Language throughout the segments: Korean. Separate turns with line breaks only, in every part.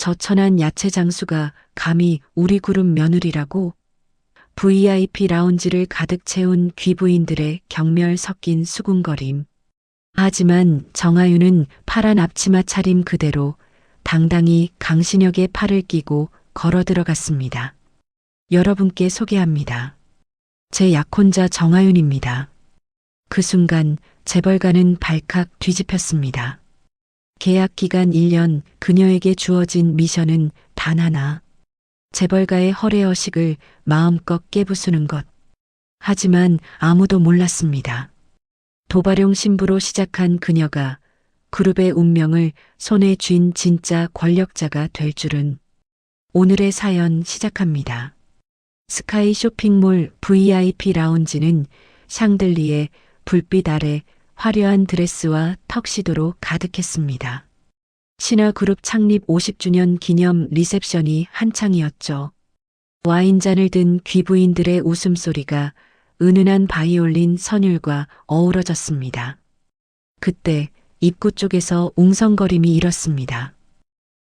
저 천한 야채 장수가 감히 우리 그룹 며느리라고. VIP 라운지를 가득 채운 귀부인들의 경멸 섞인 수군거림. 하지만 정아윤은 파란 앞치마 차림 그대로 당당히 강신혁의 팔을 끼고 걸어 들어갔습니다. 여러분께 소개합니다. 제 약혼자 정아윤입니다. 그 순간 재벌가는 발칵 뒤집혔습니다. 계약 기간 1년, 그녀에게 주어진 미션은 단 하나. 재벌가의 허례허식을 마음껏 깨부수는 것. 하지만 아무도 몰랐습니다. 도발용 신부로 시작한 그녀가 그룹의 운명을 손에 쥔 진짜 권력자가 될 줄은. 오늘의 사연 시작합니다. 스카이 쇼핑몰 VIP 라운지는 샹들리에 불빛 아래 화려한 드레스와 턱시도로 가득했습니다. 신화그룹 창립 50주년 기념 리셉션이 한창이었죠. 와인잔을 든 귀부인들의 웃음소리가 은은한 바이올린 선율과 어우러졌습니다. 그때 입구 쪽에서 웅성거림이 일었습니다.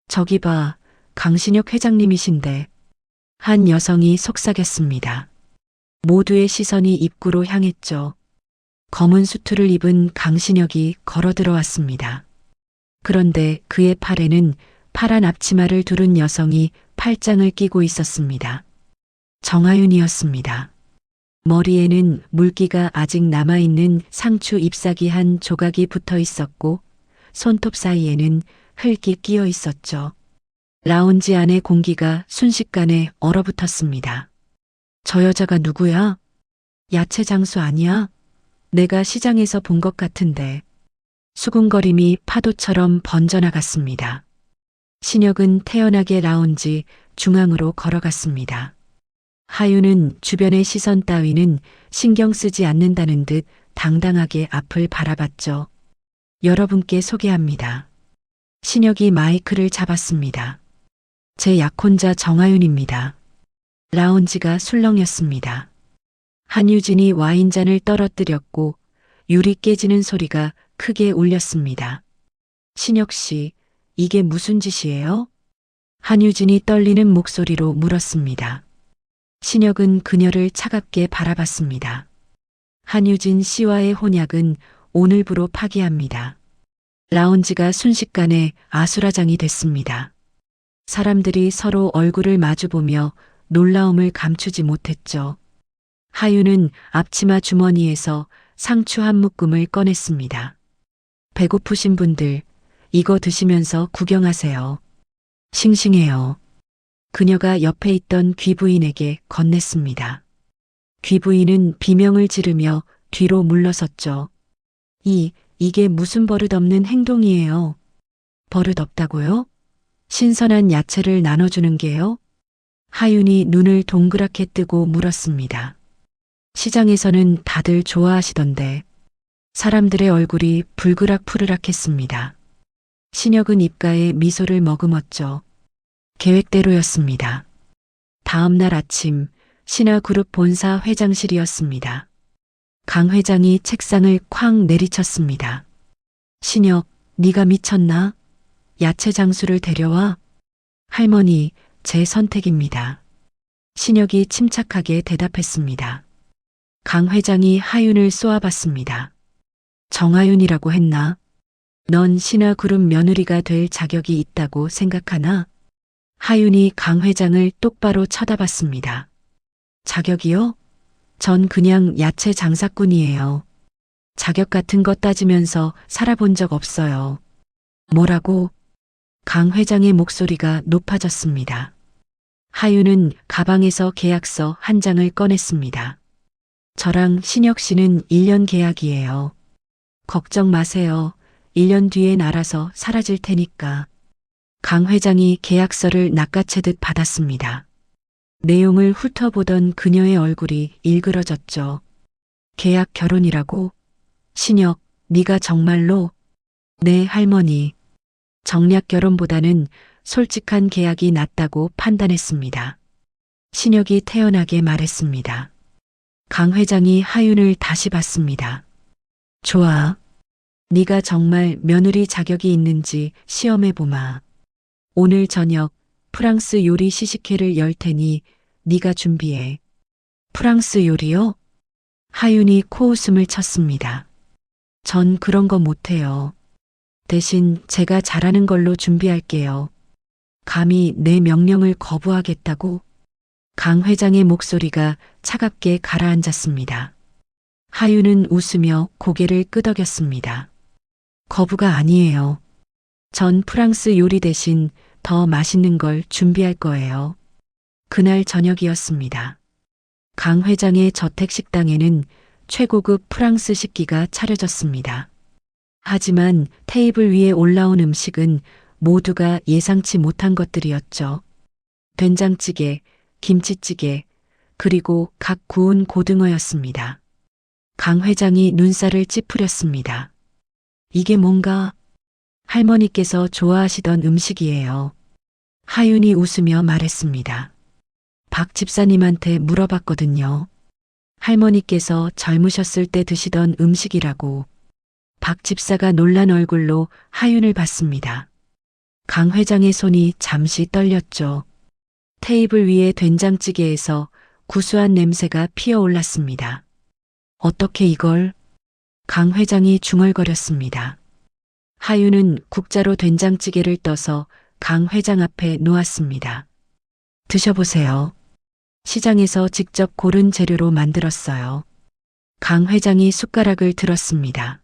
저기 봐, 강신혁 회장님이신데. 한 여성이 속삭였습니다. 모두의 시선이 입구로 향했죠. 검은 수트를 입은 강신혁이 걸어 들어왔습니다. 그런데 그의 팔에는 파란 앞치마를 두른 여성이 팔짱을 끼고 있었습니다. 정아윤이었습니다. 머리에는 물기가 아직 남아있는 상추 잎사귀 한 조각이 붙어 있었고 손톱 사이에는 흙이 끼어 있었죠. 라운지 안의 공기가 순식간에 얼어붙었습니다. 저 여자가 누구야? 야채 장수 아니야? 내가 시장에서 본 것 같은데. 수군거림이 파도처럼 번져나갔습니다. 신혁은 태연하게 라운지 중앙으로 걸어갔습니다. 하윤은 주변의 시선 따위는 신경 쓰지 않는다는 듯 당당하게 앞을 바라봤죠. 여러분께 소개합니다. 신혁이 마이크를 잡았습니다. 제 약혼자 정아윤입니다. 라운지가 술렁였습니다. 한유진이 와인잔을 떨어뜨렸고 유리 깨지는 소리가 크게 울렸습니다. 신혁 씨, 이게 무슨 짓이에요? 한유진이 떨리는 목소리로 물었습니다. 신혁은 그녀를 차갑게 바라봤습니다. 한유진 씨와의 혼약은 오늘부로 파기합니다. 라운지가 순식간에 아수라장이 됐습니다. 사람들이 서로 얼굴을 마주보며 놀라움을 감추지 못했죠. 하윤은 앞치마 주머니에서 상추 한 묶음을 꺼냈습니다. 배고프신 분들, 이거 드시면서 구경하세요. 싱싱해요. 그녀가 옆에 있던 귀부인에게 건넸습니다. 귀부인은 비명을 지르며 뒤로 물러섰죠. 이게 무슨 버릇없는 행동이에요. 버릇없다고요? 신선한 야채를 나눠주는 게요? 하윤이 눈을 동그랗게 뜨고 물었습니다. 시장에서는 다들 좋아하시던데. 사람들의 얼굴이 불그락푸르락했습니다. 신혁은 입가에 미소를 머금었죠. 계획대로였습니다. 다음 날 아침 신화그룹 본사 회장실이었습니다. 강 회장이 책상을 쾅 내리쳤습니다. 신혁, 네가 미쳤나? 야채 장수를 데려와? 할머니, 제 선택입니다. 신혁이 침착하게 대답했습니다. 강 회장이 하윤을 쏘아봤습니다. 정하윤이라고 했나? 넌 신화그룹 며느리가 될 자격이 있다고 생각하나? 하윤이 강 회장을 똑바로 쳐다봤습니다. 자격이요? 전 그냥 야채 장사꾼이에요. 자격 같은 거 따지면서 살아본 적 없어요. 뭐라고? 강 회장의 목소리가 높아졌습니다. 하윤은 가방에서 계약서 한 장을 꺼냈습니다. 저랑 신혁 씨는 1년 계약이에요. 걱정 마세요. 1년 뒤엔 알아서 사라질 테니까. 강 회장이 계약서를 낚아채듯 받았습니다. 내용을 훑어보던 그녀의 얼굴이 일그러졌죠. 계약 결혼이라고? 신혁, 네가 정말로? 네, 할머니. 정략 결혼보다는 솔직한 계약이 낫다고 판단했습니다. 신혁이 태연하게 말했습니다. 강 회장이 하윤을 다시 봤습니다. 좋아. 네가 정말 며느리 자격이 있는지 시험해보마. 오늘 저녁 프랑스 요리 시식회를 열 테니 네가 준비해. 프랑스 요리요? 하윤이 코웃음을 쳤습니다. 전 그런 거 못해요. 대신 제가 잘하는 걸로 준비할게요. 감히 내 명령을 거부하겠다고? 강 회장의 목소리가 차갑게 가라앉았습니다. 하윤은 웃으며 고개를 끄덕였습니다. 거부가 아니에요. 전 프랑스 요리 대신 더 맛있는 걸 준비할 거예요. 그날 저녁이었습니다. 강 회장의 저택 식당에는 최고급 프랑스 식기가 차려졌습니다. 하지만 테이블 위에 올라온 음식은 모두가 예상치 못한 것들이었죠. 된장찌개, 김치찌개, 그리고 각 구운 고등어였습니다. 강 회장이 눈살을 찌푸렸습니다. 이게 뭔가? 할머니께서 좋아하시던 음식이에요. 하윤이 웃으며 말했습니다. 박 집사님한테 물어봤거든요. 할머니께서 젊으셨을 때 드시던 음식이라고. 박 집사가 놀란 얼굴로 하윤을 봤습니다. 강 회장의 손이 잠시 떨렸죠. 테이블 위에 된장찌개에서 구수한 냄새가 피어올랐습니다. 어떻게 이걸? 강 회장이 중얼거렸습니다. 하윤은 국자로 된장찌개를 떠서 강 회장 앞에 놓았습니다. 드셔보세요. 시장에서 직접 고른 재료로 만들었어요. 강 회장이 숟가락을 들었습니다.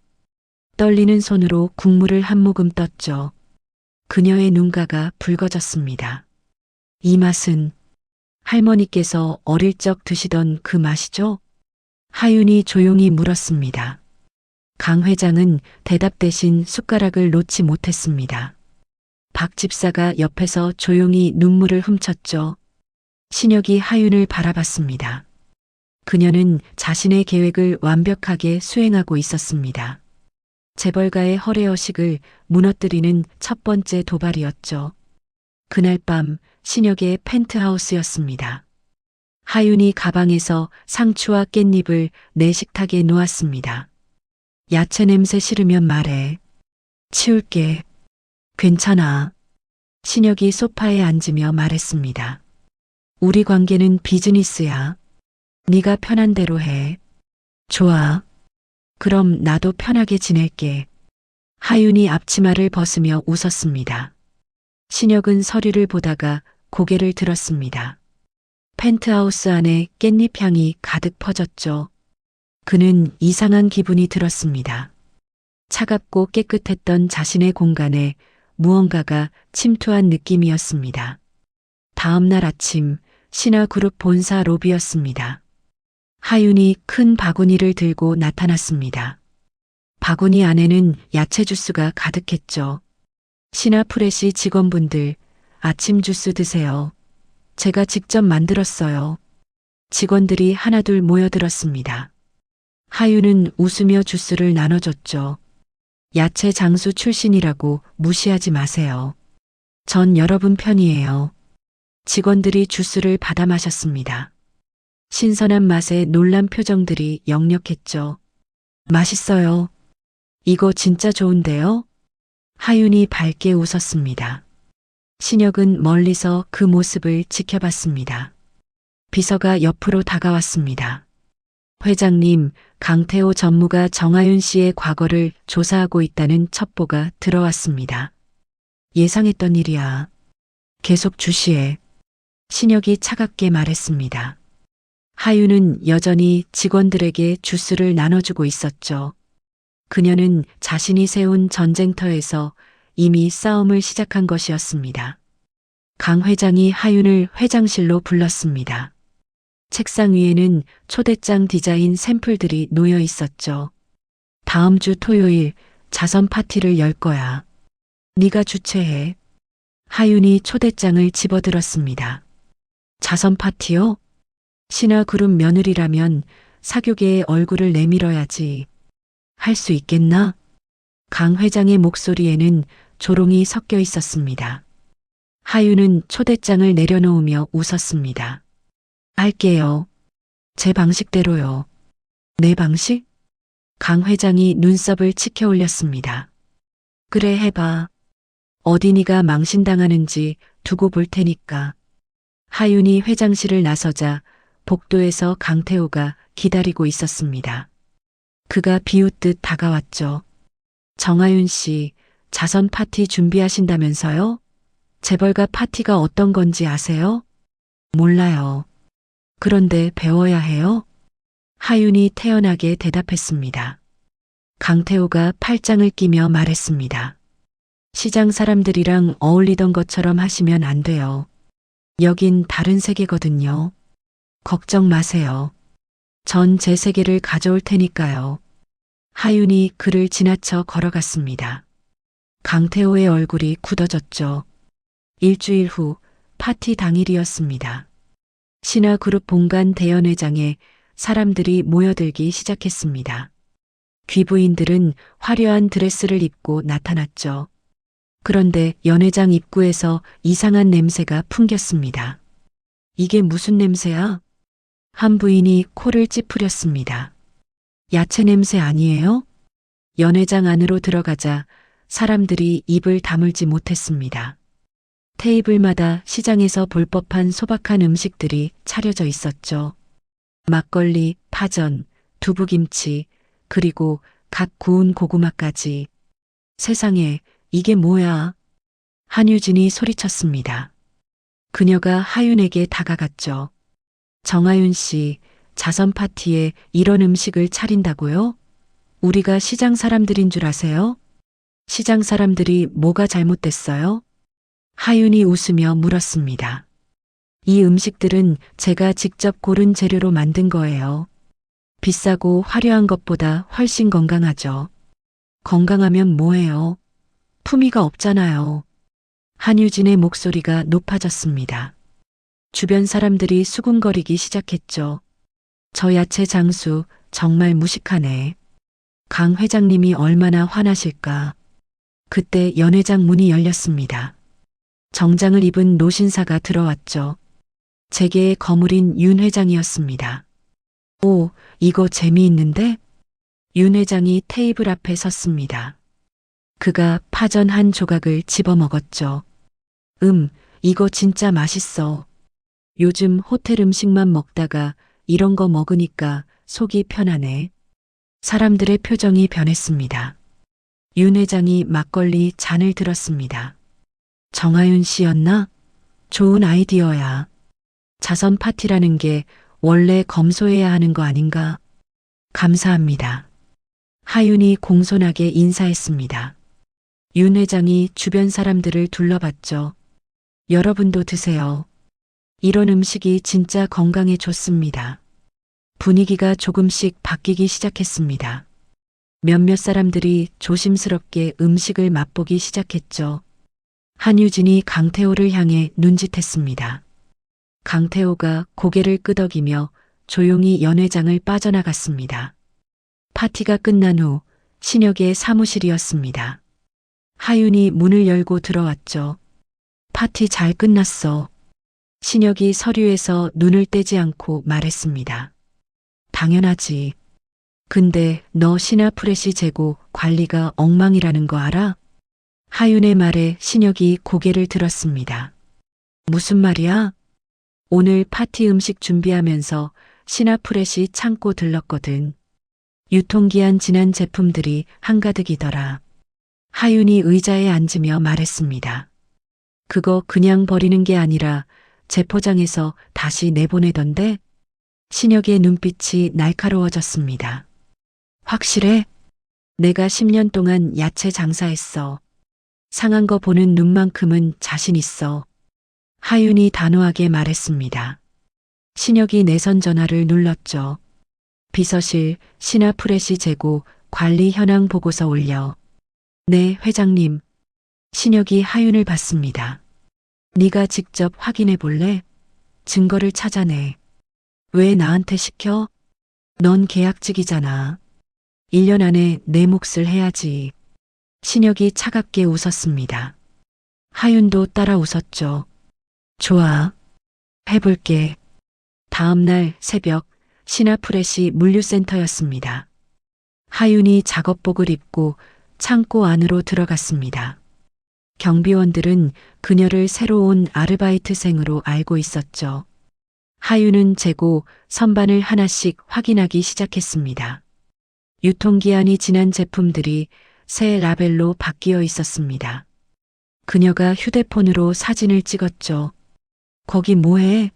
떨리는 손으로 국물을 한 모금 떴죠. 그녀의 눈가가 붉어졌습니다. 이 맛은 할머니께서 어릴 적 드시던 그 맛이죠? 하윤이 조용히 물었습니다. 강 회장은 대답 대신 숟가락을 놓지 못했습니다. 박 집사가 옆에서 조용히 눈물을 훔쳤죠. 신혁이 하윤을 바라봤습니다. 그녀는 자신의 계획을 완벽하게 수행하고 있었습니다. 재벌가의 허례허식을 무너뜨리는 첫 번째 도발이었죠. 그날 밤 신혁의 펜트하우스였습니다. 하윤이 가방에서 상추와 깻잎을 내 식탁에 놓았습니다. 야채 냄새 싫으면 말해. 치울게. 괜찮아. 신혁이 소파에 앉으며 말했습니다. 우리 관계는 비즈니스야. 네가 편한 대로 해. 좋아. 그럼 나도 편하게 지낼게. 하윤이 앞치마를 벗으며 웃었습니다. 신혁은 서류를 보다가 고개를 들었습니다. 펜트하우스 안에 깻잎 향이 가득 퍼졌죠. 그는 이상한 기분이 들었습니다. 차갑고 깨끗했던 자신의 공간에 무언가가 침투한 느낌이었습니다. 다음 날 아침 신화그룹 본사 로비였습니다. 하윤이 큰 바구니를 들고 나타났습니다. 바구니 안에는 야채 주스가 가득했죠. 신화프레시 직원분들, 아침 주스 드세요. 제가 직접 만들었어요. 직원들이 하나둘 모여들었습니다. 하윤은 웃으며 주스를 나눠줬죠. 야채 장수 출신이라고 무시하지 마세요. 전 여러분 편이에요. 직원들이 주스를 받아 마셨습니다. 신선한 맛에 놀란 표정들이 역력했죠. 맛있어요. 이거 진짜 좋은데요? 하윤이 밝게 웃었습니다. 신혁은 멀리서 그 모습을 지켜봤습니다. 비서가 옆으로 다가왔습니다. 회장님, 강태호 전무가 정하윤 씨의 과거를 조사하고 있다는 첩보가 들어왔습니다. 예상했던 일이야. 계속 주시해. 신혁이 차갑게 말했습니다. 하윤은 여전히 직원들에게 주스를 나눠주고 있었죠. 그녀는 자신이 세운 전쟁터에서 이미 싸움을 시작한 것이었습니다. 강 회장이 하윤을 회장실로 불렀습니다. 책상 위에는 초대장 디자인 샘플들이 놓여 있었죠. 다음 주 토요일 자선 파티를 열 거야. 네가 주최해. 하윤이 초대장을 집어들었습니다. 자선 파티요? 신화그룹 며느리라면 사교계의 얼굴을 내밀어야지. 할 수 있겠나? 강 회장의 목소리에는 조롱이 섞여 있었습니다. 하윤은 초대장을 내려놓으며 웃었습니다. 할게요. 제 방식대로요. 내 방식? 강 회장이 눈썹을 치켜 올렸습니다. 그래 해봐. 어디니가 망신당하는지 두고 볼 테니까. 하윤이 회장실을 나서자 복도에서 강태호가 기다리고 있었습니다. 그가 비웃듯 다가왔죠. 정하윤 씨, 자선 파티 준비하신다면서요? 재벌가 파티가 어떤 건지 아세요? 몰라요. 그런데 배워야 해요? 하윤이 태연하게 대답했습니다. 강태호가 팔짱을 끼며 말했습니다. 시장 사람들이랑 어울리던 것처럼 하시면 안 돼요. 여긴 다른 세계거든요. 걱정 마세요. 전 제 세계를 가져올 테니까요. 하윤이 그를 지나쳐 걸어갔습니다. 강태호의 얼굴이 굳어졌죠. 일주일 후 파티 당일이었습니다. 신화그룹 본관 대연회장에 사람들이 모여들기 시작했습니다. 귀부인들은 화려한 드레스를 입고 나타났죠. 그런데 연회장 입구에서 이상한 냄새가 풍겼습니다. 이게 무슨 냄새야? 한 부인이 코를 찌푸렸습니다. 야채 냄새 아니에요? 연회장 안으로 들어가자 사람들이 입을 다물지 못했습니다. 테이블마다 시장에서 볼 법한 소박한 음식들이 차려져 있었죠. 막걸리, 파전, 두부김치, 그리고 갓 구운 고구마까지. 세상에, 이게 뭐야? 한유진이 소리쳤습니다. 그녀가 하윤에게 다가갔죠. 정하윤 씨, 자선 파티에 이런 음식을 차린다고요? 우리가 시장 사람들인 줄 아세요? 시장 사람들이 뭐가 잘못됐어요? 하윤이 웃으며 물었습니다. 이 음식들은 제가 직접 고른 재료로 만든 거예요. 비싸고 화려한 것보다 훨씬 건강하죠. 건강하면 뭐해요? 품위가 없잖아요. 한유진의 목소리가 높아졌습니다. 주변 사람들이 수군거리기 시작했죠. 저 야채 장수 정말 무식하네. 강 회장님이 얼마나 화나실까. 그때 연회장 문이 열렸습니다. 정장을 입은 노신사가 들어왔죠. 재계의 거물인 윤 회장이었습니다. 오, 이거 재미있는데? 윤 회장이 테이블 앞에 섰습니다. 그가 파전 한 조각을 집어먹었죠. 이거 진짜 맛있어. 요즘 호텔 음식만 먹다가 이런 거 먹으니까 속이 편하네. 사람들의 표정이 변했습니다. 윤 회장이 막걸리 잔을 들었습니다. 정하윤 씨였나? 좋은 아이디어야. 자선 파티라는 게 원래 검소해야 하는 거 아닌가? 감사합니다. 하윤이 공손하게 인사했습니다. 윤 회장이 주변 사람들을 둘러봤죠. 여러분도 드세요. 이런 음식이 진짜 건강에 좋습니다. 분위기가 조금씩 바뀌기 시작했습니다. 몇몇 사람들이 조심스럽게 음식을 맛보기 시작했죠. 한유진이 강태호를 향해 눈짓했습니다. 강태호가 고개를 끄덕이며 조용히 연회장을 빠져나갔습니다. 파티가 끝난 후 신혁의 사무실이었습니다. 하윤이 문을 열고 들어왔죠. 파티 잘 끝났어. 신혁이 서류에서 눈을 떼지 않고 말했습니다. 당연하지. 근데 너 신화프레시 재고 관리가 엉망이라는 거 알아? 하윤의 말에 신혁이 고개를 들었습니다. 무슨 말이야? 오늘 파티 음식 준비하면서 신화프레시 창고 들렀거든. 유통기한 지난 제품들이 한가득이더라. 하윤이 의자에 앉으며 말했습니다. 그거 그냥 버리는 게 아니라 재포장해서 다시 내보내던데? 신혁의 눈빛이 날카로워졌습니다. 확실해? 내가 10년 동안 야채 장사했어. 상한 거 보는 눈만큼은 자신 있어. 하윤이 단호하게 말했습니다. 신혁이 내선 전화를 눌렀죠. 비서실 신화프레시 재고 관리 현황 보고서 올려. 네, 회장님. 신혁이 하윤을 봤습니다. 네가 직접 확인해 볼래? 증거를 찾아내. 왜 나한테 시켜? 넌 계약직이잖아. 1년 안에 내 몫을 해야지. 신혁이 차갑게 웃었습니다. 하윤도 따라 웃었죠. 좋아. 해볼게. 다음 날 새벽 신화프레시 물류센터였습니다. 하윤이 작업복을 입고 창고 안으로 들어갔습니다. 경비원들은 그녀를 새로 온 아르바이트생으로 알고 있었죠. 하윤은 재고 선반을 하나씩 확인하기 시작했습니다. 유통기한이 지난 제품들이 새 라벨로 바뀌어 있었습니다. 그녀가 휴대폰으로 사진을 찍었죠. 거기 뭐해?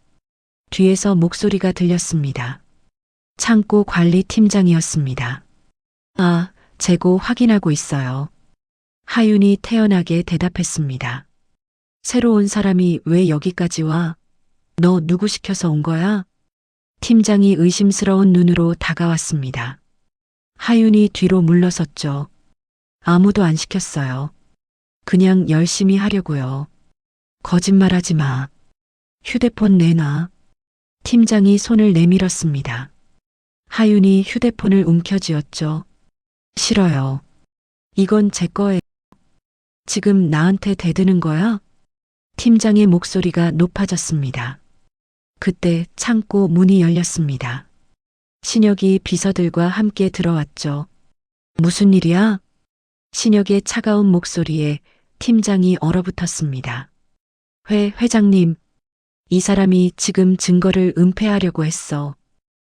뒤에서 목소리가 들렸습니다. 창고 관리 팀장이었습니다. 아, 재고 확인하고 있어요. 하윤이 태연하게 대답했습니다. 새로운 사람이 왜 여기까지 와? 너 누구 시켜서 온 거야? 팀장이 의심스러운 눈으로 다가왔습니다. 하윤이 뒤로 물러섰죠. 아무도 안 시켰어요. 그냥 열심히 하려고요. 거짓말하지 마. 휴대폰 내놔. 팀장이 손을 내밀었습니다. 하윤이 휴대폰을 움켜쥐었죠. 싫어요. 이건 제 거예요. 지금 나한테 대드는 거야? 팀장의 목소리가 높아졌습니다. 그때 창고 문이 열렸습니다. 신혁이 비서들과 함께 들어왔죠. 무슨 일이야? 신혁의 차가운 목소리에 팀장이 얼어붙었습니다. 회장님, 이 사람이 지금 증거를 은폐하려고 했어.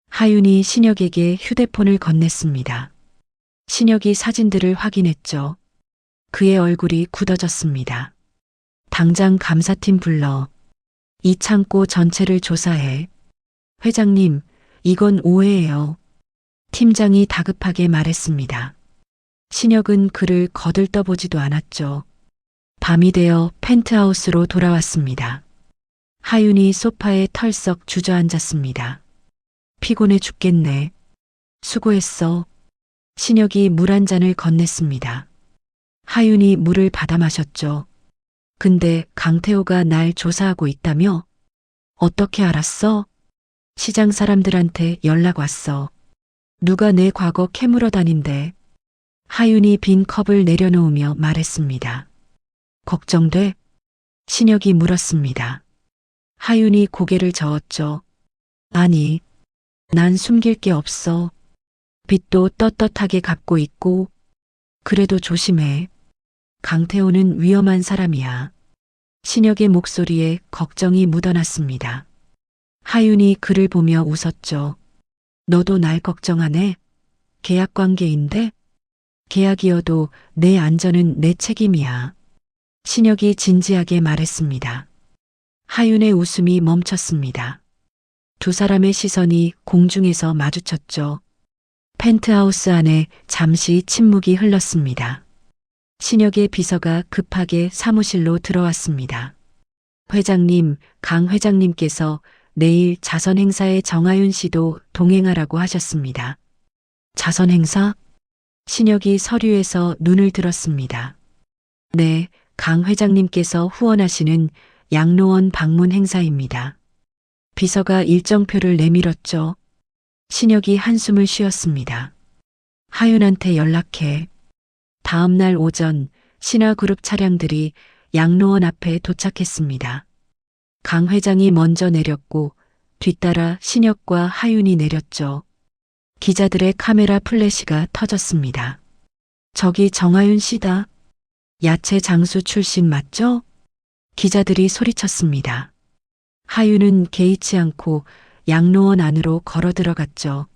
하윤이 신혁에게 휴대폰을 건넸습니다. 신혁이 사진들을 확인했죠. 그의 얼굴이 굳어졌습니다. 당장 감사팀 불러. 이 창고 전체를 조사해. 회장님, 이건 오해예요. 팀장이 다급하게 말했습니다. 신혁은 그를 거들떠보지도 않았죠. 밤이 되어 펜트하우스로 돌아왔습니다. 하윤이 소파에 털썩 주저앉았습니다. 피곤해 죽겠네. 수고했어. 신혁이 물 한 잔을 건넸습니다. 하윤이 물을 받아 마셨죠. 근데 강태호가 날 조사하고 있다며? 어떻게 알았어? 시장 사람들한테 연락 왔어. 누가 내 과거 캐물어 다닌대. 하윤이 빈 컵을 내려놓으며 말했습니다. 걱정돼? 신혁이 물었습니다. 하윤이 고개를 저었죠. 아니, 난 숨길 게 없어. 빚도 떳떳하게 갚고 있고. 그래도 조심해. 강태호는 위험한 사람이야. 신혁의 목소리에 걱정이 묻어났습니다. 하윤이 그를 보며 웃었죠. 너도 날 걱정하네? 계약 관계인데? 계약이어도 내 안전은 내 책임이야. 신혁이 진지하게 말했습니다. 하윤의 웃음이 멈췄습니다. 두 사람의 시선이 공중에서 마주쳤죠. 펜트하우스 안에 잠시 침묵이 흘렀습니다. 신혁의 비서가 급하게 사무실로 들어왔습니다. 회장님, 강 회장님께서 내일 자선 행사에 정하윤 씨도 동행하라고 하셨습니다. 자선 행사? 신혁이 서류에서 눈을 들었습니다. 네, 강 회장님께서 후원하시는 양로원 방문 행사입니다. 비서가 일정표를 내밀었죠. 신혁이 한숨을 쉬었습니다. 하윤한테 연락해. 다음 날 오전 신화그룹 차량들이 양로원 앞에 도착했습니다. 강 회장이 먼저 내렸고 뒤따라 신혁과 하윤이 내렸죠. 기자들의 카메라 플래시가 터졌습니다. 저기 정하윤 씨다. 야채 장수 출신 맞죠? 기자들이 소리쳤습니다. 하윤은 개의치 않고 양로원 안으로 걸어 들어갔죠.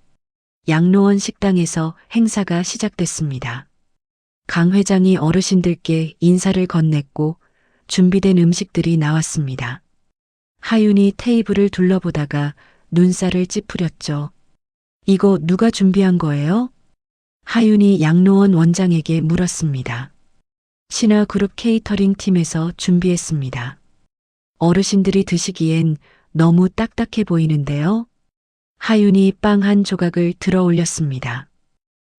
양로원 식당에서 행사가 시작됐습니다. 강 회장이 어르신들께 인사를 건넸고 준비된 음식들이 나왔습니다. 하윤이 테이블을 둘러보다가 눈살을 찌푸렸죠. 이거 누가 준비한 거예요? 하윤이 양로원 원장에게 물었습니다. 신화그룹 케이터링 팀에서 준비했습니다. 어르신들이 드시기엔 너무 딱딱해 보이는데요. 하윤이 빵 한 조각을 들어 올렸습니다.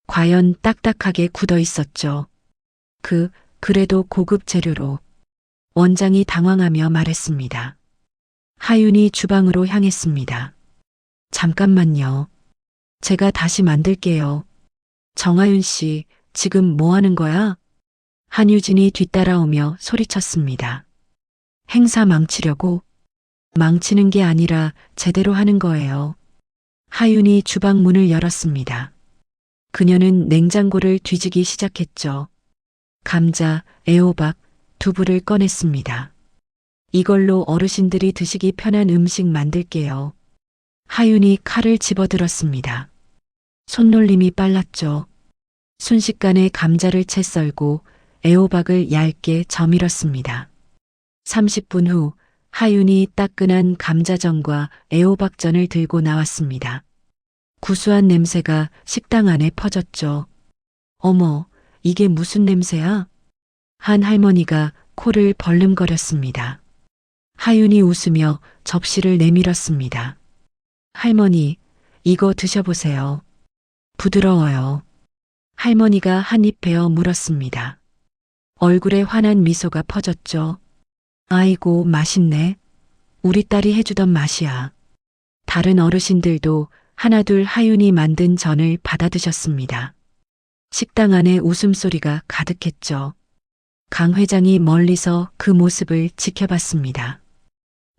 과연 딱딱하게 굳어 있었죠. 그래도 고급 재료로. 원장이 당황하며 말했습니다. 하윤이 주방으로 향했습니다. 잠깐만요. 제가 다시 만들게요. 정하윤 씨, 지금 뭐 하는 거야? 한유진이 뒤따라오며 소리쳤습니다. 행사 망치려고? 망치는 게 아니라 제대로 하는 거예요. 하윤이 주방 문을 열었습니다. 그녀는 냉장고를 뒤지기 시작했죠. 감자, 애호박, 두부를 꺼냈습니다. 이걸로 어르신들이 드시기 편한 음식 만들게요. 하윤이 칼을 집어들었습니다. 손놀림이 빨랐죠. 순식간에 감자를 채 썰고 애호박을 얇게 저밀었습니다. 30분 후 하윤이 따끈한 감자전과 애호박전을 들고 나왔습니다. 구수한 냄새가 식당 안에 퍼졌죠. 어머, 이게 무슨 냄새야? 한 할머니가 코를 벌름거렸습니다. 하윤이 웃으며 접시를 내밀었습니다. 할머니, 이거 드셔보세요. 부드러워요. 할머니가 한 입 베어 물었습니다. 얼굴에 환한 미소가 퍼졌죠. 아이고, 맛있네. 우리 딸이 해주던 맛이야. 다른 어르신들도 하나둘 하윤이 만든 전을 받아 드셨습니다. 식당 안에 웃음소리가 가득했죠. 강 회장이 멀리서 그 모습을 지켜봤습니다.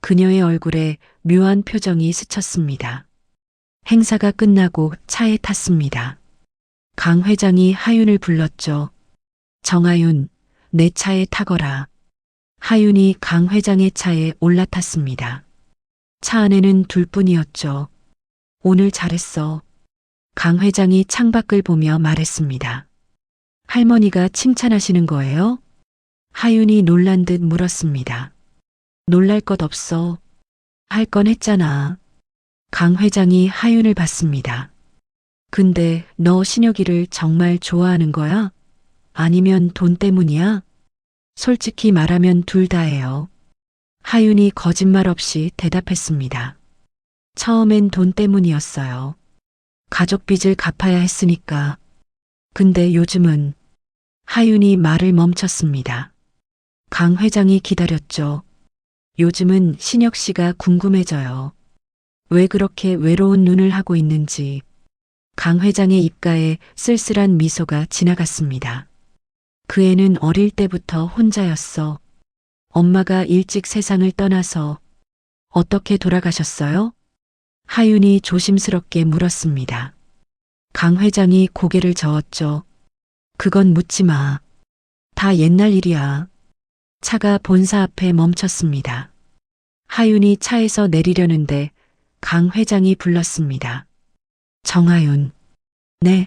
그녀의 얼굴에 묘한 표정이 스쳤습니다. 행사가 끝나고 차에 탔습니다. 강 회장이 하윤을 불렀죠. 정하윤, 내 차에 타거라. 하윤이 강 회장의 차에 올라탔습니다. 차 안에는 둘뿐이었죠. 오늘 잘했어. 강 회장이 창밖을 보며 말했습니다. 할머니가 칭찬하시는 거예요? 하윤이 놀란 듯 물었습니다. 놀랄 것 없어. 할 건 했잖아. 강 회장이 하윤을 봤습니다. 근데 너 신혁이를 정말 좋아하는 거야? 아니면 돈 때문이야? 솔직히 말하면 둘 다예요. 하윤이 거짓말 없이 대답했습니다. 처음엔 돈 때문이었어요. 가족 빚을 갚아야 했으니까. 근데 요즘은 하윤이 말을 멈췄습니다. 강 회장이 기다렸죠. 요즘은 신혁 씨가 궁금해져요. 왜 그렇게 외로운 눈을 하고 있는지. 강 회장의 입가에 쓸쓸한 미소가 지나갔습니다. 그 애는 어릴 때부터 혼자였어. 엄마가 일찍 세상을 떠나서. 어떻게 돌아가셨어요? 하윤이 조심스럽게 물었습니다. 강 회장이 고개를 저었죠. 그건 묻지 마. 다 옛날 일이야. 차가 본사 앞에 멈췄습니다. 하윤이 차에서 내리려는데 강 회장이 불렀습니다. 정하윤. 네.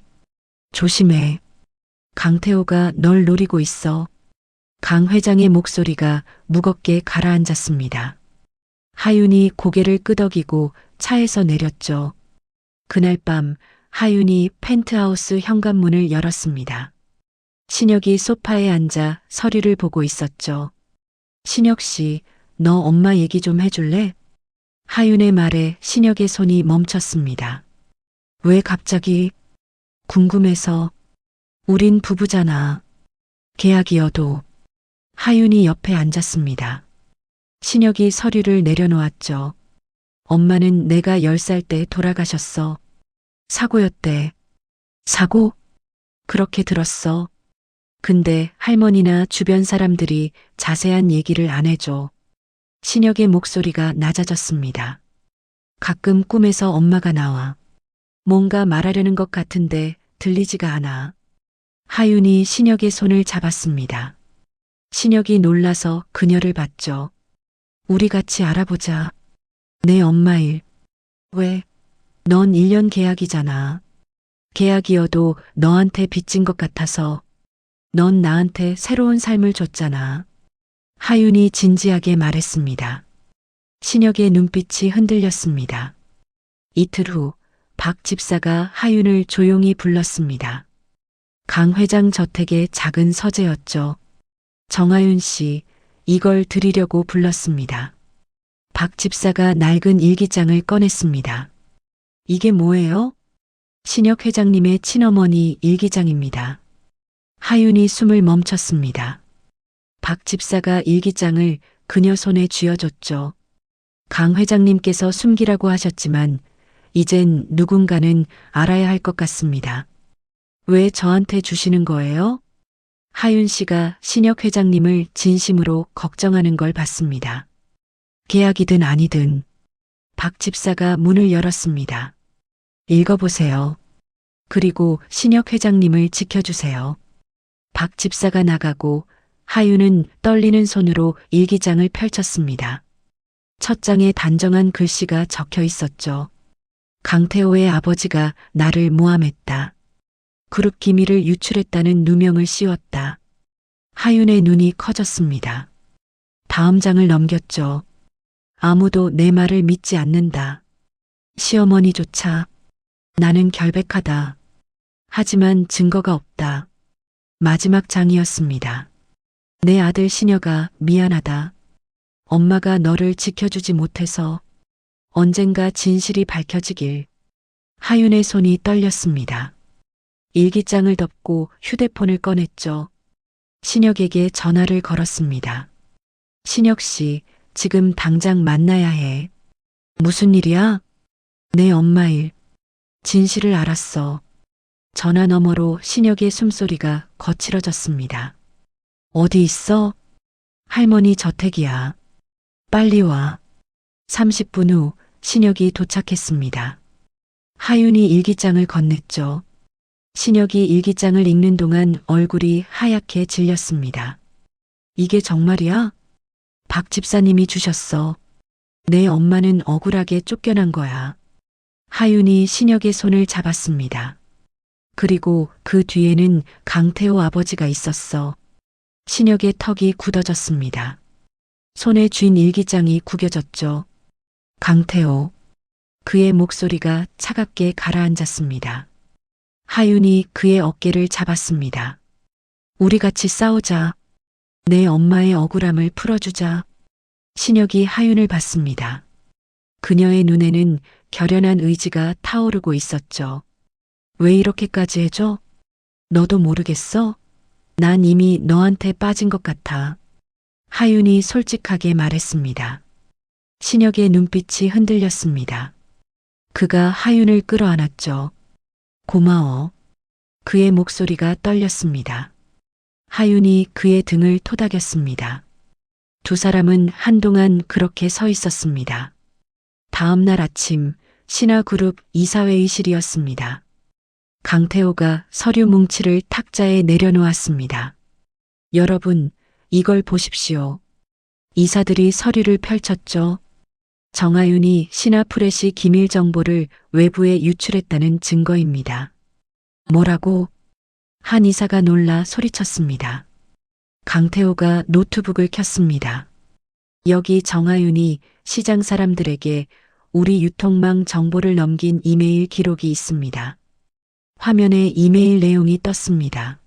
조심해. 강태호가 널 노리고 있어. 강 회장의 목소리가 무겁게 가라앉았습니다. 하윤이 고개를 끄덕이고 차에서 내렸죠. 그날 밤 하윤이 펜트하우스 현관문을 열었습니다. 신혁이 소파에 앉아 서류를 보고 있었죠. 신혁 씨, 너 엄마 얘기 좀 해줄래? 하윤의 말에 신혁의 손이 멈췄습니다. 왜 갑자기? 궁금해서. 우린 부부잖아. 계약이어도. 하윤이 옆에 앉았습니다. 신혁이 서류를 내려놓았죠. 엄마는 내가 10살 때 돌아가셨어. 사고였대. 사고? 그렇게 들었어. 근데 할머니나 주변 사람들이 자세한 얘기를 안 해줘. 신혁의 목소리가 낮아졌습니다. 가끔 꿈에서 엄마가 나와. 뭔가 말하려는 것 같은데 들리지가 않아. 하윤이 신혁의 손을 잡았습니다. 신혁이 놀라서 그녀를 봤죠. 우리 같이 알아보자. 내 엄마 일. 왜? 넌 1년 계약이잖아. 계약이어도 너한테 빚진 것 같아서. 넌 나한테 새로운 삶을 줬잖아. 하윤이 진지하게 말했습니다. 신혁의 눈빛이 흔들렸습니다. 이틀 후 박 집사가 하윤을 조용히 불렀습니다. 강 회장 저택의 작은 서재였죠. 정하윤 씨, 이걸 드리려고 불렀습니다. 박 집사가 낡은 일기장을 꺼냈습니다. 이게 뭐예요? 신혁 회장님의 친어머니 일기장입니다. 하윤이 숨을 멈췄습니다. 박 집사가 일기장을 그녀 손에 쥐어줬죠. 강 회장님께서 숨기라고 하셨지만 이젠 누군가는 알아야 할 것 같습니다. 왜 저한테 주시는 거예요? 하윤 씨가 신혁 회장님을 진심으로 걱정하는 걸 봤습니다. 계약이든 아니든. 박 집사가 문을 열었습니다. 읽어보세요. 그리고 신혁 회장님을 지켜주세요. 박 집사가 나가고 하윤은 떨리는 손으로 일기장을 펼쳤습니다. 첫 장에 단정한 글씨가 적혀 있었죠. 강태호의 아버지가 나를 모함했다. 그룹 기밀을 유출했다는 누명을 씌웠다. 하윤의 눈이 커졌습니다. 다음 장을 넘겼죠. 아무도 내 말을 믿지 않는다. 시어머니조차 나는 결백하다. 하지만 증거가 없다. 마지막 장이었습니다. 내 아들 시녀가 미안하다. 엄마가 너를 지켜주지 못해서 언젠가 진실이 밝혀지길. 하윤의 손이 떨렸습니다. 일기장을 덮고 휴대폰을 꺼냈죠. 신혁에게 전화를 걸었습니다. 신혁 씨, 지금 당장 만나야 해. 무슨 일이야? 내 엄마 일. 진실을 알았어. 전화 너머로 신혁의 숨소리가 거칠어졌습니다. 어디 있어? 할머니 저택이야. 빨리 와. 30분 후 신혁이 도착했습니다. 하윤이 일기장을 건넸죠. 신혁이 일기장을 읽는 동안 얼굴이 하얗게 질렸습니다. 이게 정말이야? 박 집사님이 주셨어. 내 엄마는 억울하게 쫓겨난 거야. 하윤이 신혁의 손을 잡았습니다. 그리고 그 뒤에는 강태호 아버지가 있었어. 신혁의 턱이 굳어졌습니다. 손에 쥔 일기장이 구겨졌죠. 강태호. 그의 목소리가 차갑게 가라앉았습니다. 하윤이 그의 어깨를 잡았습니다. 우리 같이 싸우자. 내 엄마의 억울함을 풀어주자. 신혁이 하윤을 봤습니다. 그녀의 눈에는 결연한 의지가 타오르고 있었죠. 왜 이렇게까지 해줘? 너도 모르겠어? 난 이미 너한테 빠진 것 같아. 하윤이 솔직하게 말했습니다. 신혁의 눈빛이 흔들렸습니다. 그가 하윤을 끌어안았죠. 고마워. 그의 목소리가 떨렸습니다. 하윤이 그의 등을 토닥였습니다. 두 사람은 한동안 그렇게 서 있었습니다. 다음 날 아침 신화그룹 이사회의실이었습니다. 강태호가 서류 뭉치를 탁자에 내려놓았습니다. 여러분, 이걸 보십시오. 이사들이 서류를 펼쳤죠. 정하윤이 신화프레시 기밀 정보를 외부에 유출했다는 증거입니다. 뭐라고? 한 이사가 놀라 소리쳤습니다. 강태호가 노트북을 켰습니다. 여기 정하윤이 시장 사람들에게 우리 유통망 정보를 넘긴 이메일 기록이 있습니다. 화면에 이메일 내용이 떴습니다.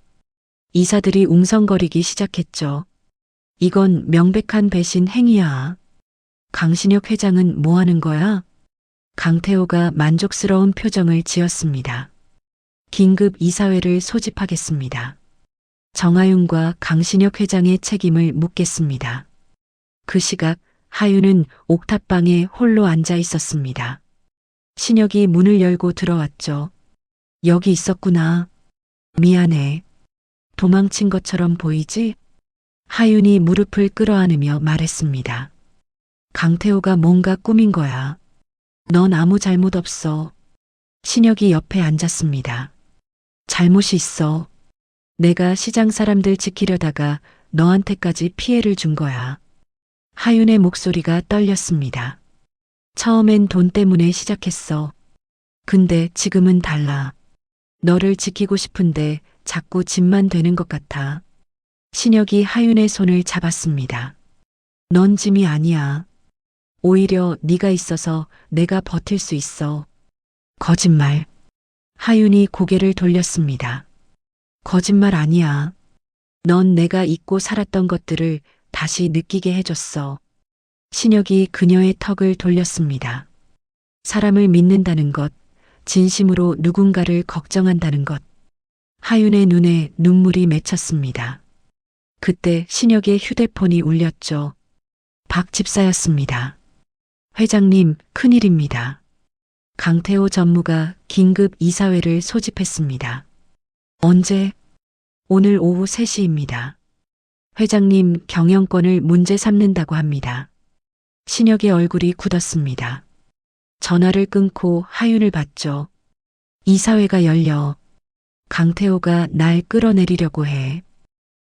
이사들이 웅성거리기 시작했죠. 이건 명백한 배신 행위야. 강신혁 회장은 뭐 하는 거야? 강태호가 만족스러운 표정을 지었습니다. 긴급 이사회를 소집하겠습니다. 정하윤과 강신혁 회장의 책임을 묻겠습니다. 그 시각 하윤은 옥탑방에 홀로 앉아 있었습니다. 신혁이 문을 열고 들어왔죠. 여기 있었구나. 미안해. 도망친 것처럼 보이지? 하윤이 무릎을 끌어안으며 말했습니다. 강태호가 뭔가 꾸민 거야. 넌 아무 잘못 없어. 신혁이 옆에 앉았습니다. 잘못이 있어. 내가 시장 사람들 지키려다가 너한테까지 피해를 준 거야. 하윤의 목소리가 떨렸습니다. 처음엔 돈 때문에 시작했어. 근데 지금은 달라. 너를 지키고 싶은데 자꾸 짐만 되는 것 같아. 신혁이 하윤의 손을 잡았습니다. 넌 짐이 아니야. 오히려 네가 있어서 내가 버틸 수 있어. 거짓말. 하윤이 고개를 돌렸습니다. 거짓말 아니야. 넌 내가 잊고 살았던 것들을 다시 느끼게 해줬어. 신혁이 그녀의 턱을 돌렸습니다. 사람을 믿는다는 것, 진심으로 누군가를 걱정한다는 것. 하윤의 눈에 눈물이 맺혔습니다. 그때 신혁의 휴대폰이 울렸죠. 박 집사였습니다. 회장님, 큰일입니다. 강태호 전무가 긴급 이사회를 소집했습니다. 언제? 오늘 오후 3시입니다. 회장님 경영권을 문제 삼는다고 합니다. 신혁의 얼굴이 굳었습니다. 전화를 끊고 하윤을 봤죠. 이사회가 열려. 강태호가 날 끌어내리려고 해.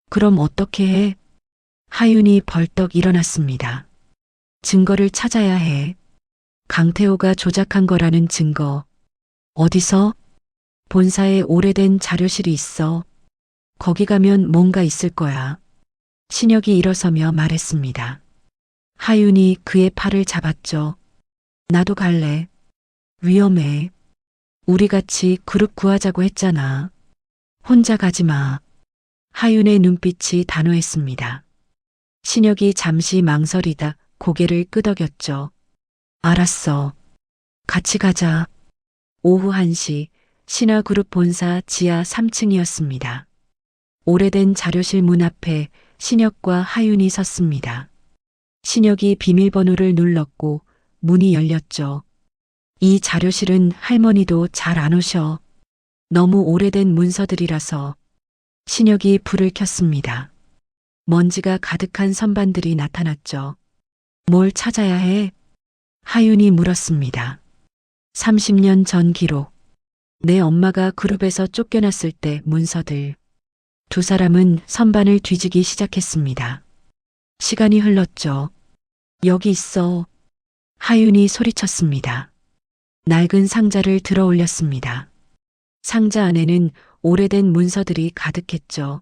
그럼 어떻게 해? 하윤이 벌떡 일어났습니다. 증거를 찾아야 해. 강태호가 조작한 거라는 증거. 어디서? 본사에 오래된 자료실이 있어. 거기 가면 뭔가 있을 거야. 신혁이 일어서며 말했습니다. 하윤이 그의 팔을 잡았죠. 나도 갈래. 위험해. 우리 같이 그룹 구하자고 했잖아. 혼자 가지 마. 하윤의 눈빛이 단호했습니다. 신혁이 잠시 망설이다 고개를 끄덕였죠. 알았어. 같이 가자. 오후 1시 신화그룹 본사 지하 3층이었습니다. 오래된 자료실 문 앞에 신혁과 하윤이 섰습니다. 신혁이 비밀번호를 눌렀고 문이 열렸죠. 이 자료실은 할머니도 잘 안 오셔. 너무 오래된 문서들이라서. 신혁이 불을 켰습니다. 먼지가 가득한 선반들이 나타났죠. 뭘 찾아야 해? 하윤이 물었습니다. 30년 전 기록. 내 엄마가 그룹에서 쫓겨났을 때 문서들. 두 사람은 선반을 뒤지기 시작했습니다. 시간이 흘렀죠. 여기 있어. 하윤이 소리쳤습니다. 낡은 상자를 들어 올렸습니다. 상자 안에는 오래된 문서들이 가득했죠.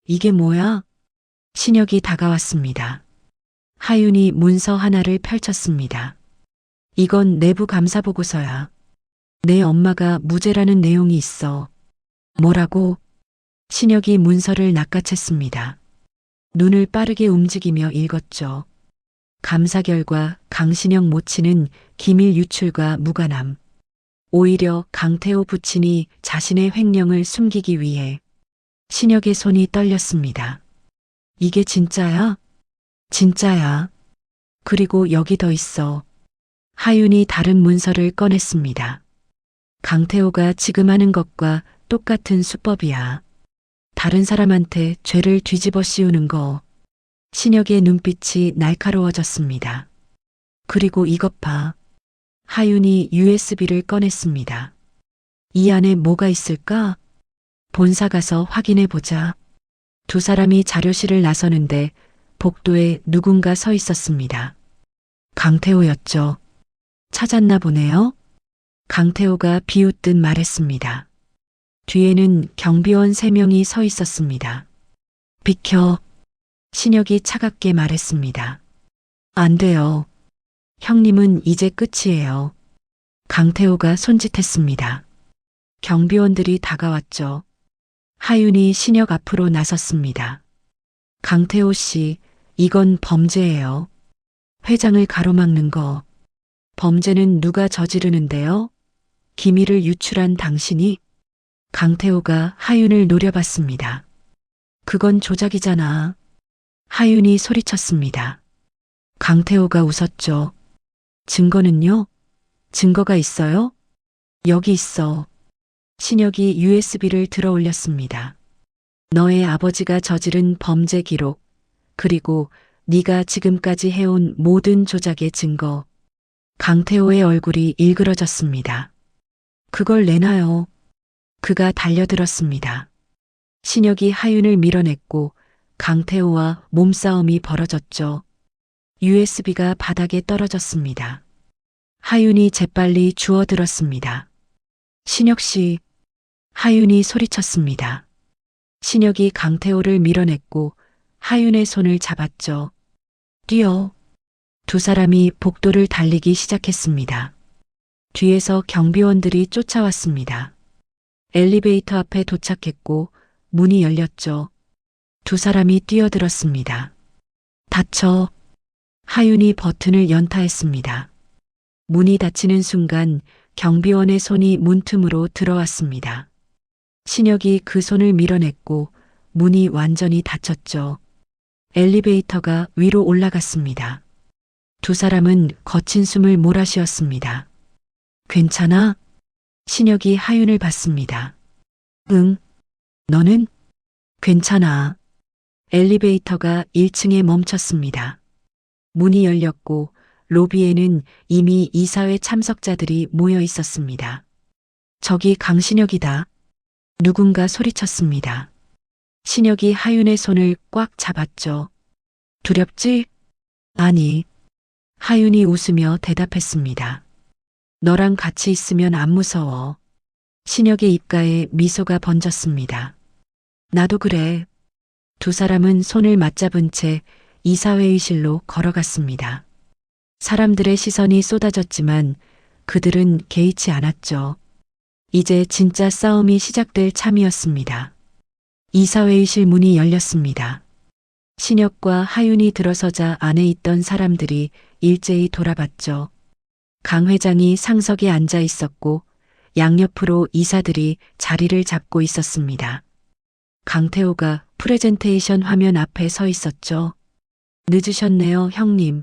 이게 뭐야? 신혁이 다가왔습니다. 하윤이 문서 하나를 펼쳤습니다. 이건 내부 감사 보고서야. 내 엄마가 무죄라는 내용이 있어. 뭐라고? 신혁이 문서를 낚아챘습니다. 눈을 빠르게 움직이며 읽었죠. 감사 결과 강신영 모친은 기밀 유출과 무관함. 오히려 강태호 부친이 자신의 횡령을 숨기기 위해. 신혁의 손이 떨렸습니다. 이게 진짜야? 진짜야. 그리고 여기 더 있어. 하윤이 다른 문서를 꺼냈습니다. 강태호가 지금 하는 것과 똑같은 수법이야. 다른 사람한테 죄를 뒤집어 씌우는 거. 신혁의 눈빛이 날카로워졌습니다. 그리고 이것 봐. 하윤이 USB를 꺼냈습니다. 이 안에 뭐가 있을까? 본사 가서 확인해 보자. 두 사람이 자료실을 나서는데 복도에 누군가 서 있었습니다. 강태호였죠. 찾았나 보네요. 강태호가 비웃듯 말했습니다. 뒤에는 경비원 3명이 서 있었습니다. 비켜. 신혁이 차갑게 말했습니다. 안 돼요. 형님은 이제 끝이에요. 강태호가 손짓했습니다. 경비원들이 다가왔죠. 하윤이 신혁 앞으로 나섰습니다. 강태호 씨, 이건 범죄예요. 회장을 가로막는 거. 범죄는 누가 저지르는데요? 기밀을 유출한 당신이? 강태호가 하윤을 노려봤습니다. 그건 조작이잖아. 하윤이 소리쳤습니다. 강태호가 웃었죠. 증거는요? 증거가 있어요? 여기 있어. 신혁이 USB를 들어 올렸습니다. 너의 아버지가 저지른 범죄 기록, 그리고 네가 지금까지 해온 모든 조작의 증거. 강태호의 얼굴이 일그러졌습니다. 그걸 내놔요. 그가 달려들었습니다. 신혁이 하윤을 밀어냈고 강태호와 몸싸움이 벌어졌죠. USB가 바닥에 떨어졌습니다. 하윤이 재빨리 주워들었습니다. 신혁 씨, 하윤이 소리쳤습니다. 신혁이 강태호를 밀어냈고 하윤의 손을 잡았죠. 뛰어. 두 사람이 복도를 달리기 시작했습니다. 뒤에서 경비원들이 쫓아왔습니다. 엘리베이터 앞에 도착했고 문이 열렸죠. 두 사람이 뛰어들었습니다. 닫혀. 하윤이 버튼을 연타했습니다. 문이 닫히는 순간 경비원의 손이 문틈으로 들어왔습니다. 신혁이 그 손을 밀어냈고 문이 완전히 닫혔죠. 엘리베이터가 위로 올라갔습니다. 두 사람은 거친 숨을 몰아쉬었습니다. 괜찮아? 신혁이 하윤을 봤습니다. 응. 너는? 괜찮아. 엘리베이터가 1층에 멈췄습니다. 문이 열렸고 로비에는 이미 이사회 참석자들이 모여 있었습니다. 저기 강신혁이다. 누군가 소리쳤습니다. 신혁이 하윤의 손을 꽉 잡았죠. 두렵지? 아니. 하윤이 웃으며 대답했습니다. 너랑 같이 있으면 안 무서워. 신혁의 입가에 미소가 번졌습니다. 나도 그래. 두 사람은 손을 맞잡은 채 이사회의실로 걸어갔습니다. 사람들의 시선이 쏟아졌지만 그들은 개의치 않았죠. 이제 진짜 싸움이 시작될 참이었습니다. 이사회의실 문이 열렸습니다. 신혁과 하윤이 들어서자 안에 있던 사람들이 일제히 돌아봤죠. 강 회장이 상석에 앉아 있었고 양옆으로 이사들이 자리를 잡고 있었습니다. 강태호가 프레젠테이션 화면 앞에 서 있었죠. 늦으셨네요, 형님.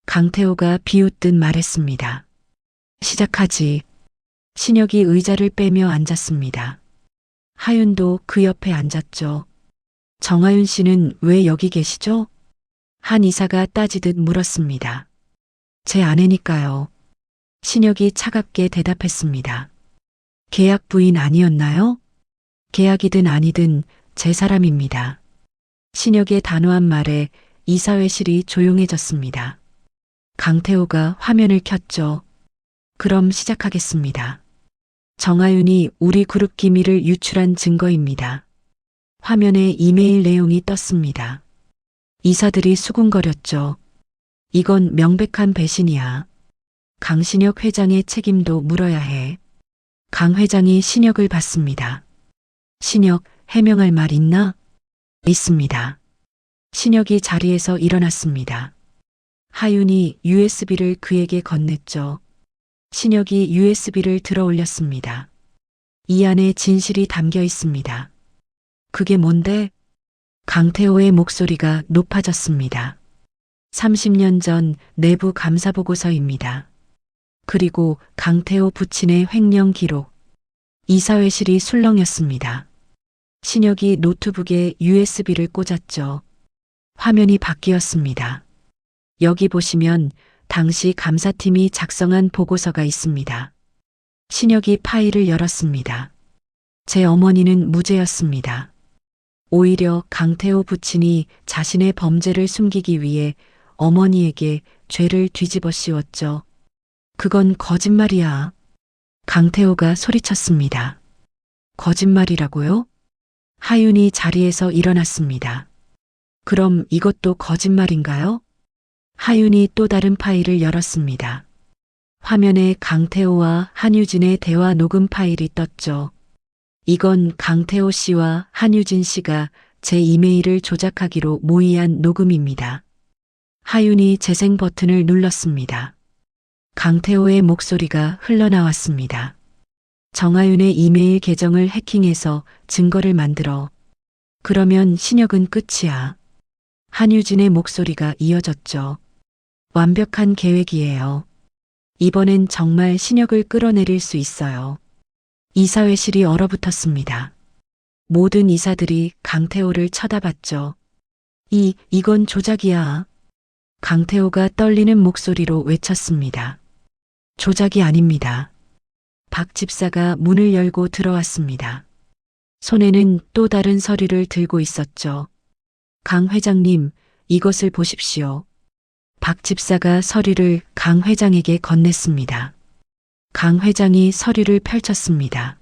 강태호가 비웃듯 말했습니다. 시작하지. 신혁이 의자를 빼며 앉았습니다. 하윤도 그 옆에 앉았죠. 정하윤 씨는 왜 여기 계시죠? 한 이사가 따지듯 물었습니다. 제 아내니까요. 신혁이 차갑게 대답했습니다. 계약 부인 아니었나요? 계약이든 아니든 제 사람입니다. 신혁의 단호한 말에 이사회실이 조용해졌습니다. 강태호가 화면을 켰죠. 그럼 시작하겠습니다. 정하윤이 우리 그룹 기밀을 유출한 증거입니다. 화면에 이메일 내용이 떴습니다. 이사들이 수군거렸죠. 이건 명백한 배신이야. 강신혁 회장의 책임도 물어야 해. 강 회장이 신혁을 봤습니다. 신혁, 해명할 말 있나? 있습니다. 신혁이 자리에서 일어났습니다. 하윤이 USB를 그에게 건넸죠. 신혁이 USB를 들어 올렸습니다. 이 안에 진실이 담겨 있습니다. 그게 뭔데? 강태호의 목소리가 높아졌습니다. 30년 전 내부 감사 보고서입니다. 그리고 강태호 부친의 횡령 기록. 이사회실이 술렁였습니다. 신혁이 노트북에 USB를 꽂았죠. 화면이 바뀌었습니다. 여기 보시면 당시 감사팀이 작성한 보고서가 있습니다. 신혁이 파일을 열었습니다. 제 어머니는 무죄였습니다. 오히려 강태호 부친이 자신의 범죄를 숨기기 위해 어머니에게 죄를 뒤집어 씌웠죠. 그건 거짓말이야. 강태호가 소리쳤습니다. 거짓말이라고요? 하윤이 자리에서 일어났습니다. 그럼 이것도 거짓말인가요? 하윤이 또 다른 파일을 열었습니다. 화면에 강태호와 한유진의 대화 녹음 파일이 떴죠. 이건 강태호 씨와 한유진 씨가 제 이메일을 조작하기로 모의한 녹음입니다. 하윤이 재생 버튼을 눌렀습니다. 강태호의 목소리가 흘러나왔습니다. 정하윤의 이메일 계정을 해킹해서 증거를 만들어. 그러면 신혁은 끝이야. 한유진의 목소리가 이어졌죠. 완벽한 계획이에요. 이번엔 정말 신혁을 끌어내릴 수 있어요. 이사회실이 얼어붙었습니다. 모든 이사들이 강태호를 쳐다봤죠. 이건 조작이야. 강태호가 떨리는 목소리로 외쳤습니다. 조작이 아닙니다. 박 집사가 문을 열고 들어왔습니다. 손에는 또 다른 서류를 들고 있었죠. 강 회장님, 이것을 보십시오. 박 집사가 서류를 강 회장에게 건넸습니다. 강 회장이 서류를 펼쳤습니다.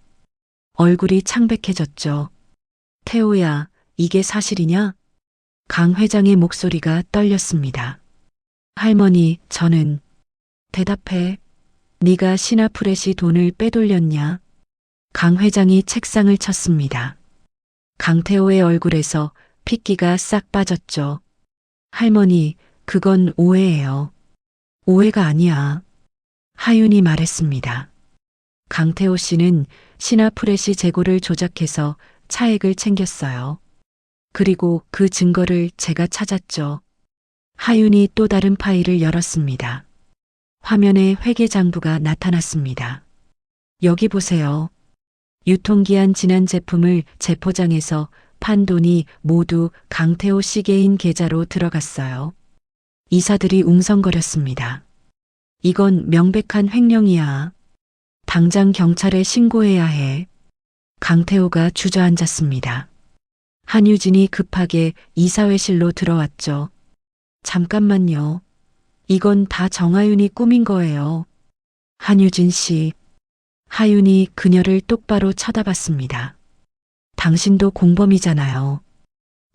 얼굴이 창백해졌죠. 태호야, 이게 사실이냐? 강 회장의 목소리가 떨렸습니다. 할머니, 저는. 대답해. 네가 시나프렛이 돈을 빼돌렸냐? 강 회장이 책상을 쳤습니다. 강태호의 얼굴에서 핏기가 싹 빠졌죠. 할머니, 그건 오해예요. 오해가 아니야. 하윤이 말했습니다. 강태호 씨는 시나프렛이 재고를 조작해서 차액을 챙겼어요. 그리고 그 증거를 제가 찾았죠. 하윤이 또 다른 파일을 열었습니다. 화면에 회계장부가 나타났습니다. 여기 보세요. 유통기한 지난 제품을 재포장해서 판 돈이 모두 강태호 씨 개인 계좌로 들어갔어요. 이사들이 웅성거렸습니다. 이건 명백한 횡령이야. 당장 경찰에 신고해야 해. 강태호가 주저앉았습니다. 한유진이 급하게 이사회실로 들어왔죠. 잠깐만요. 이건 다 정하윤이 꾸민 거예요. 한유진 씨. 하윤이 그녀를 똑바로 쳐다봤습니다. 당신도 공범이잖아요.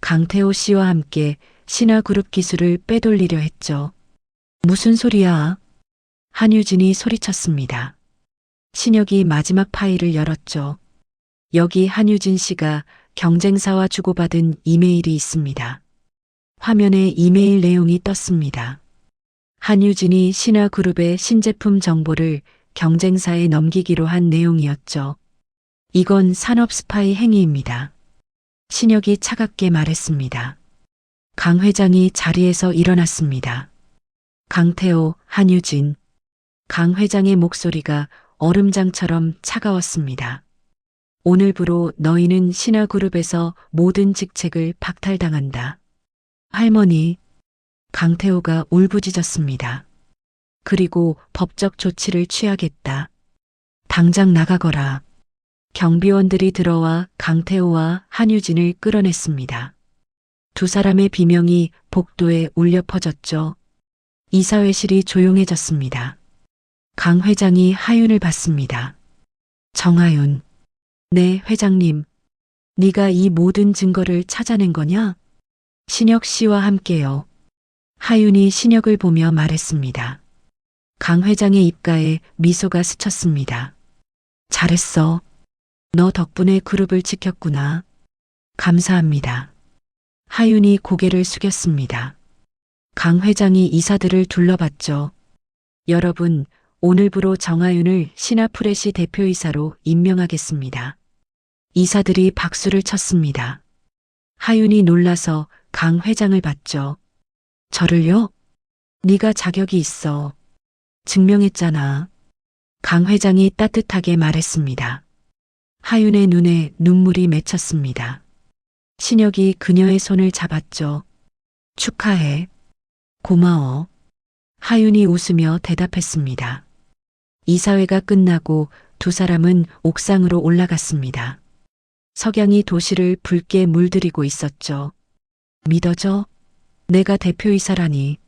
강태호 씨와 함께 신화그룹 기술을 빼돌리려 했죠. 무슨 소리야? 한유진이 소리쳤습니다. 신혁이 마지막 파일을 열었죠. 여기 한유진 씨가 경쟁사와 주고받은 이메일이 있습니다. 화면에 이메일 내용이 떴습니다. 한유진이 신화그룹의 신제품 정보를 경쟁사에 넘기기로 한 내용이었죠. 이건 산업 스파이 행위입니다. 신혁이 차갑게 말했습니다. 강 회장이 자리에서 일어났습니다. 강태호, 한유진. 강 회장의 목소리가 얼음장처럼 차가웠습니다. 오늘부로 너희는 신화그룹에서 모든 직책을 박탈당한다. 할머니. 강태호가 울부짖었습니다. 그리고 법적 조치를 취하겠다. 당장 나가거라. 경비원들이 들어와 강태호와 한유진을 끌어냈습니다. 두 사람의 비명이 복도에 울려 퍼졌죠. 이사회실이 조용해졌습니다. 강 회장이 하윤을 봤습니다. 정하윤. 네, 회장님. 네가 이 모든 증거를 찾아낸 거냐? 신혁 씨와 함께요. 하윤이 신혁을 보며 말했습니다. 강 회장의 입가에 미소가 스쳤습니다. 잘했어. 너 덕분에 그룹을 지켰구나. 감사합니다. 하윤이 고개를 숙였습니다. 강 회장이 이사들을 둘러봤죠. 여러분, 오늘부로 정하윤을 신화프레시 대표이사로 임명하겠습니다. 이사들이 박수를 쳤습니다. 하윤이 놀라서 강 회장을 봤죠. 저를요? 네가 자격이 있어. 증명했잖아. 강 회장이 따뜻하게 말했습니다. 하윤의 눈에 눈물이 맺혔습니다. 신혁이 그녀의 손을 잡았죠. 축하해. 고마워. 하윤이 웃으며 대답했습니다. 이사회가 끝나고 두 사람은 옥상으로 올라갔습니다. 석양이 도시를 붉게 물들이고 있었죠. 믿어져? 내가 대표이사라니.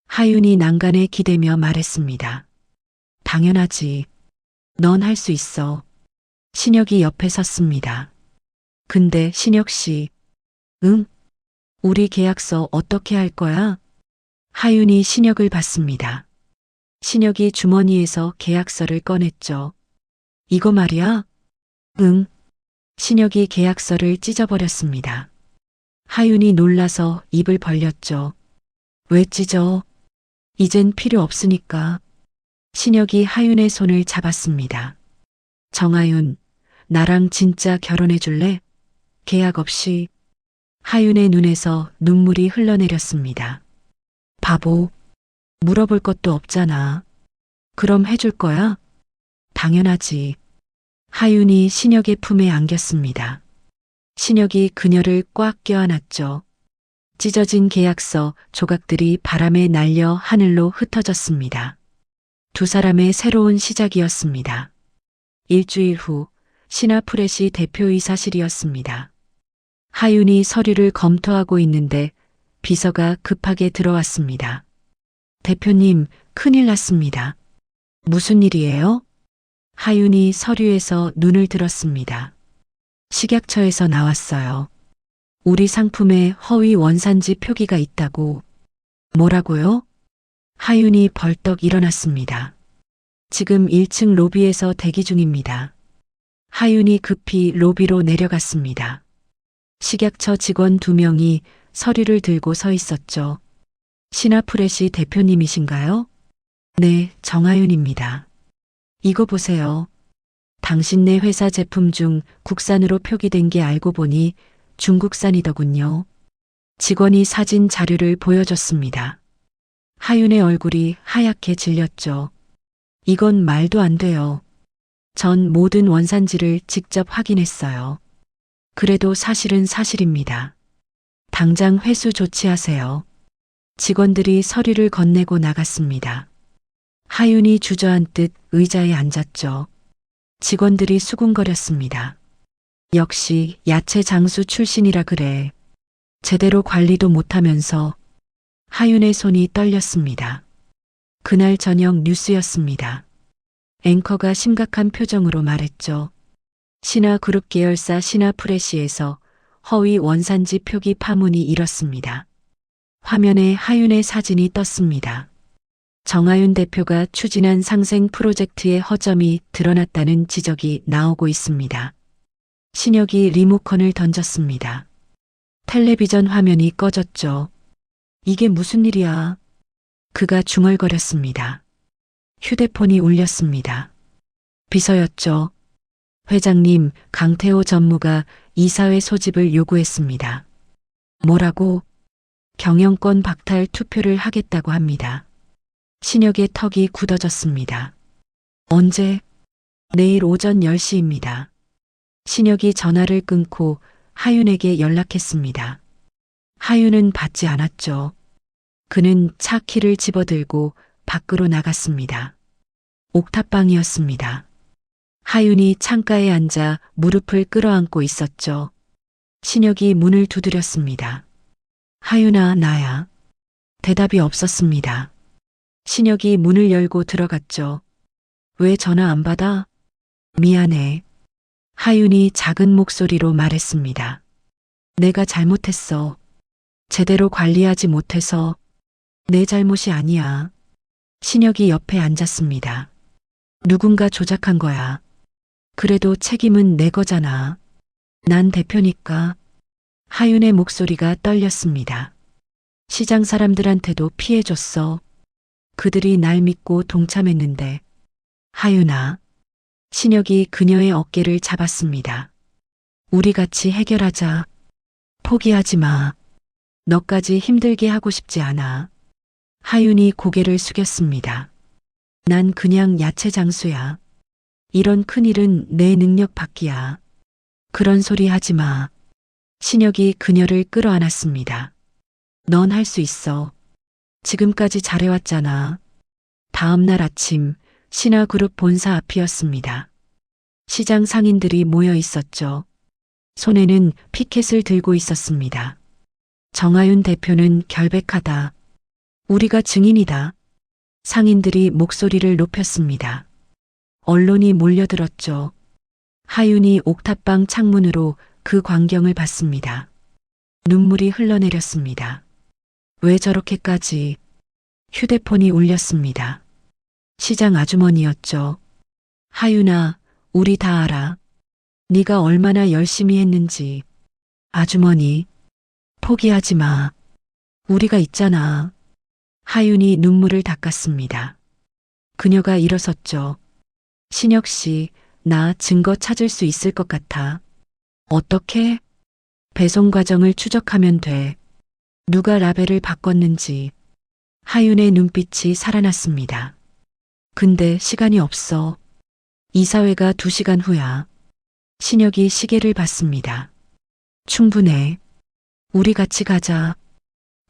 하윤이 난간에 기대며 말했습니다. 당연하지. 넌 할 수 있어. 신혁이 옆에 섰습니다. 근데 신혁 씨. 응? 우리 계약서 어떻게 할 거야? 하윤이 신혁을 봤습니다. 신혁이 주머니에서 계약서를 꺼냈죠. 이거 말이야? 응. 신혁이 계약서를 찢어버렸습니다. 하윤이 놀라서 입을 벌렸죠. 왜 찢어? 이젠 필요 없으니까. 신혁이 하윤의 손을 잡았습니다. 정하윤, 나랑 진짜 결혼해 줄래? 계약 없이. 하윤의 눈에서 눈물이 흘러내렸습니다. 바보, 물어볼 것도 없잖아. 그럼 해줄 거야? 당연하지. 하윤이 신혁의 품에 안겼습니다. 신혁이 그녀를 꽉 껴안았죠. 찢어진 계약서 조각들이 바람에 날려 하늘로 흩어졌습니다. 두 사람의 새로운 시작이었습니다. 일주일 후 신화프레시 대표이사실이었습니다. 하윤이 서류를 검토하고 있는데 비서가 급하게 들어왔습니다. 대표님, 큰일 났습니다. 무슨 일이에요? 하윤이 서류에서 눈을 들었습니다. 식약처에서 나왔어요. 우리 상품에 허위 원산지 표기가 있다고. 뭐라고요? 하윤이 벌떡 일어났습니다. 지금 1층 로비에서 대기 중입니다. 하윤이 급히 로비로 내려갔습니다. 식약처 직원 2명이 서류를 들고 서 있었죠. 신화프레시 대표님이신가요? 네, 정하윤입니다. 이거 보세요. 당신네 회사 제품 중 국산으로 표기된 게 알고 보니 중국산이더군요. 직원이 사진 자료를 보여줬습니다. 하윤의 얼굴이 하얗게 질렸죠. 이건 말도 안 돼요. 전 모든 원산지를 직접 확인했어요. 그래도 사실은 사실입니다. 당장 회수 조치하세요. 직원들이 서류를 건네고 나갔습니다. 하윤이 주저앉듯 의자에 앉았죠. 직원들이 수군거렸습니다. 역시 야채 장수 출신이라 그래. 제대로 관리도 못하면서. 하윤의 손이 떨렸습니다. 그날 저녁 뉴스였습니다. 앵커가 심각한 표정으로 말했죠. 신화그룹 계열사 신화프레시에서 허위 원산지 표기 파문이 일었습니다. 화면에 하윤의 사진이 떴습니다. 정하윤 대표가 추진한 상생 프로젝트의 허점이 드러났다는 지적이 나오고 있습니다. 신혁이 리모컨을 던졌습니다. 텔레비전 화면이 꺼졌죠. 이게 무슨 일이야? 그가 중얼거렸습니다. 휴대폰이 울렸습니다. 비서였죠. 회장님, 강태호 전무가 이사회 소집을 요구했습니다. 뭐라고? 경영권 박탈 투표를 하겠다고 합니다. 신혁의 턱이 굳어졌습니다. 언제? 내일 오전 10시입니다. 신혁이 전화를 끊고 하윤에게 연락했습니다. 하윤은 받지 않았죠. 그는 차 키를 집어들고 밖으로 나갔습니다. 옥탑방이었습니다. 하윤이 창가에 앉아 무릎을 끌어안고 있었죠. 신혁이 문을 두드렸습니다. 하윤아, 나야. 대답이 없었습니다. 신혁이 문을 열고 들어갔죠. 왜 전화 안 받아? 미안해. 하윤이 작은 목소리로 말했습니다. 내가 잘못했어. 제대로 관리하지 못해서. 내 잘못이 아니야. 신혁이 옆에 앉았습니다. 누군가 조작한 거야. 그래도 책임은 내 거잖아. 난 대표니까. 하윤의 목소리가 떨렸습니다. 시장 사람들한테도 피해줬어. 그들이 날 믿고 동참했는데. 하윤아. 신혁이 그녀의 어깨를 잡았습니다. 우리 같이 해결하자. 포기하지 마. 너까지 힘들게 하고 싶지 않아. 하윤이 고개를 숙였습니다. 난 그냥 야채 장수야. 이런 큰일은 내 능력 밖이야. 그런 소리 하지 마. 신혁이 그녀를 끌어안았습니다. 넌 할 수 있어. 지금까지 잘해왔잖아. 다음 날 아침 신화그룹 본사 앞이었습니다. 시장 상인들이 모여 있었죠. 손에는 피켓을 들고 있었습니다. 정하윤 대표는 결백하다. 우리가 증인이다. 상인들이 목소리를 높였습니다. 언론이 몰려들었죠. 하윤이 옥탑방 창문으로 그 광경을 봤습니다. 눈물이 흘러내렸습니다. 왜 저렇게까지? 휴대폰이 울렸습니다. 시장 아주머니였죠. 하윤아, 우리 다 알아. 네가 얼마나 열심히 했는지. 아주머니, 포기하지 마. 우리가 있잖아. 하윤이 눈물을 닦았습니다. 그녀가 일어섰죠. 신혁 씨, 나 증거 찾을 수 있을 것 같아. 어떻게? 배송 과정을 추적하면 돼. 누가 라벨을 바꿨는지. 하윤의 눈빛이 살아났습니다. 근데 시간이 없어. 이사회가 2시간 후야. 신혁이 시계를 봤습니다. 충분해. 우리 같이 가자.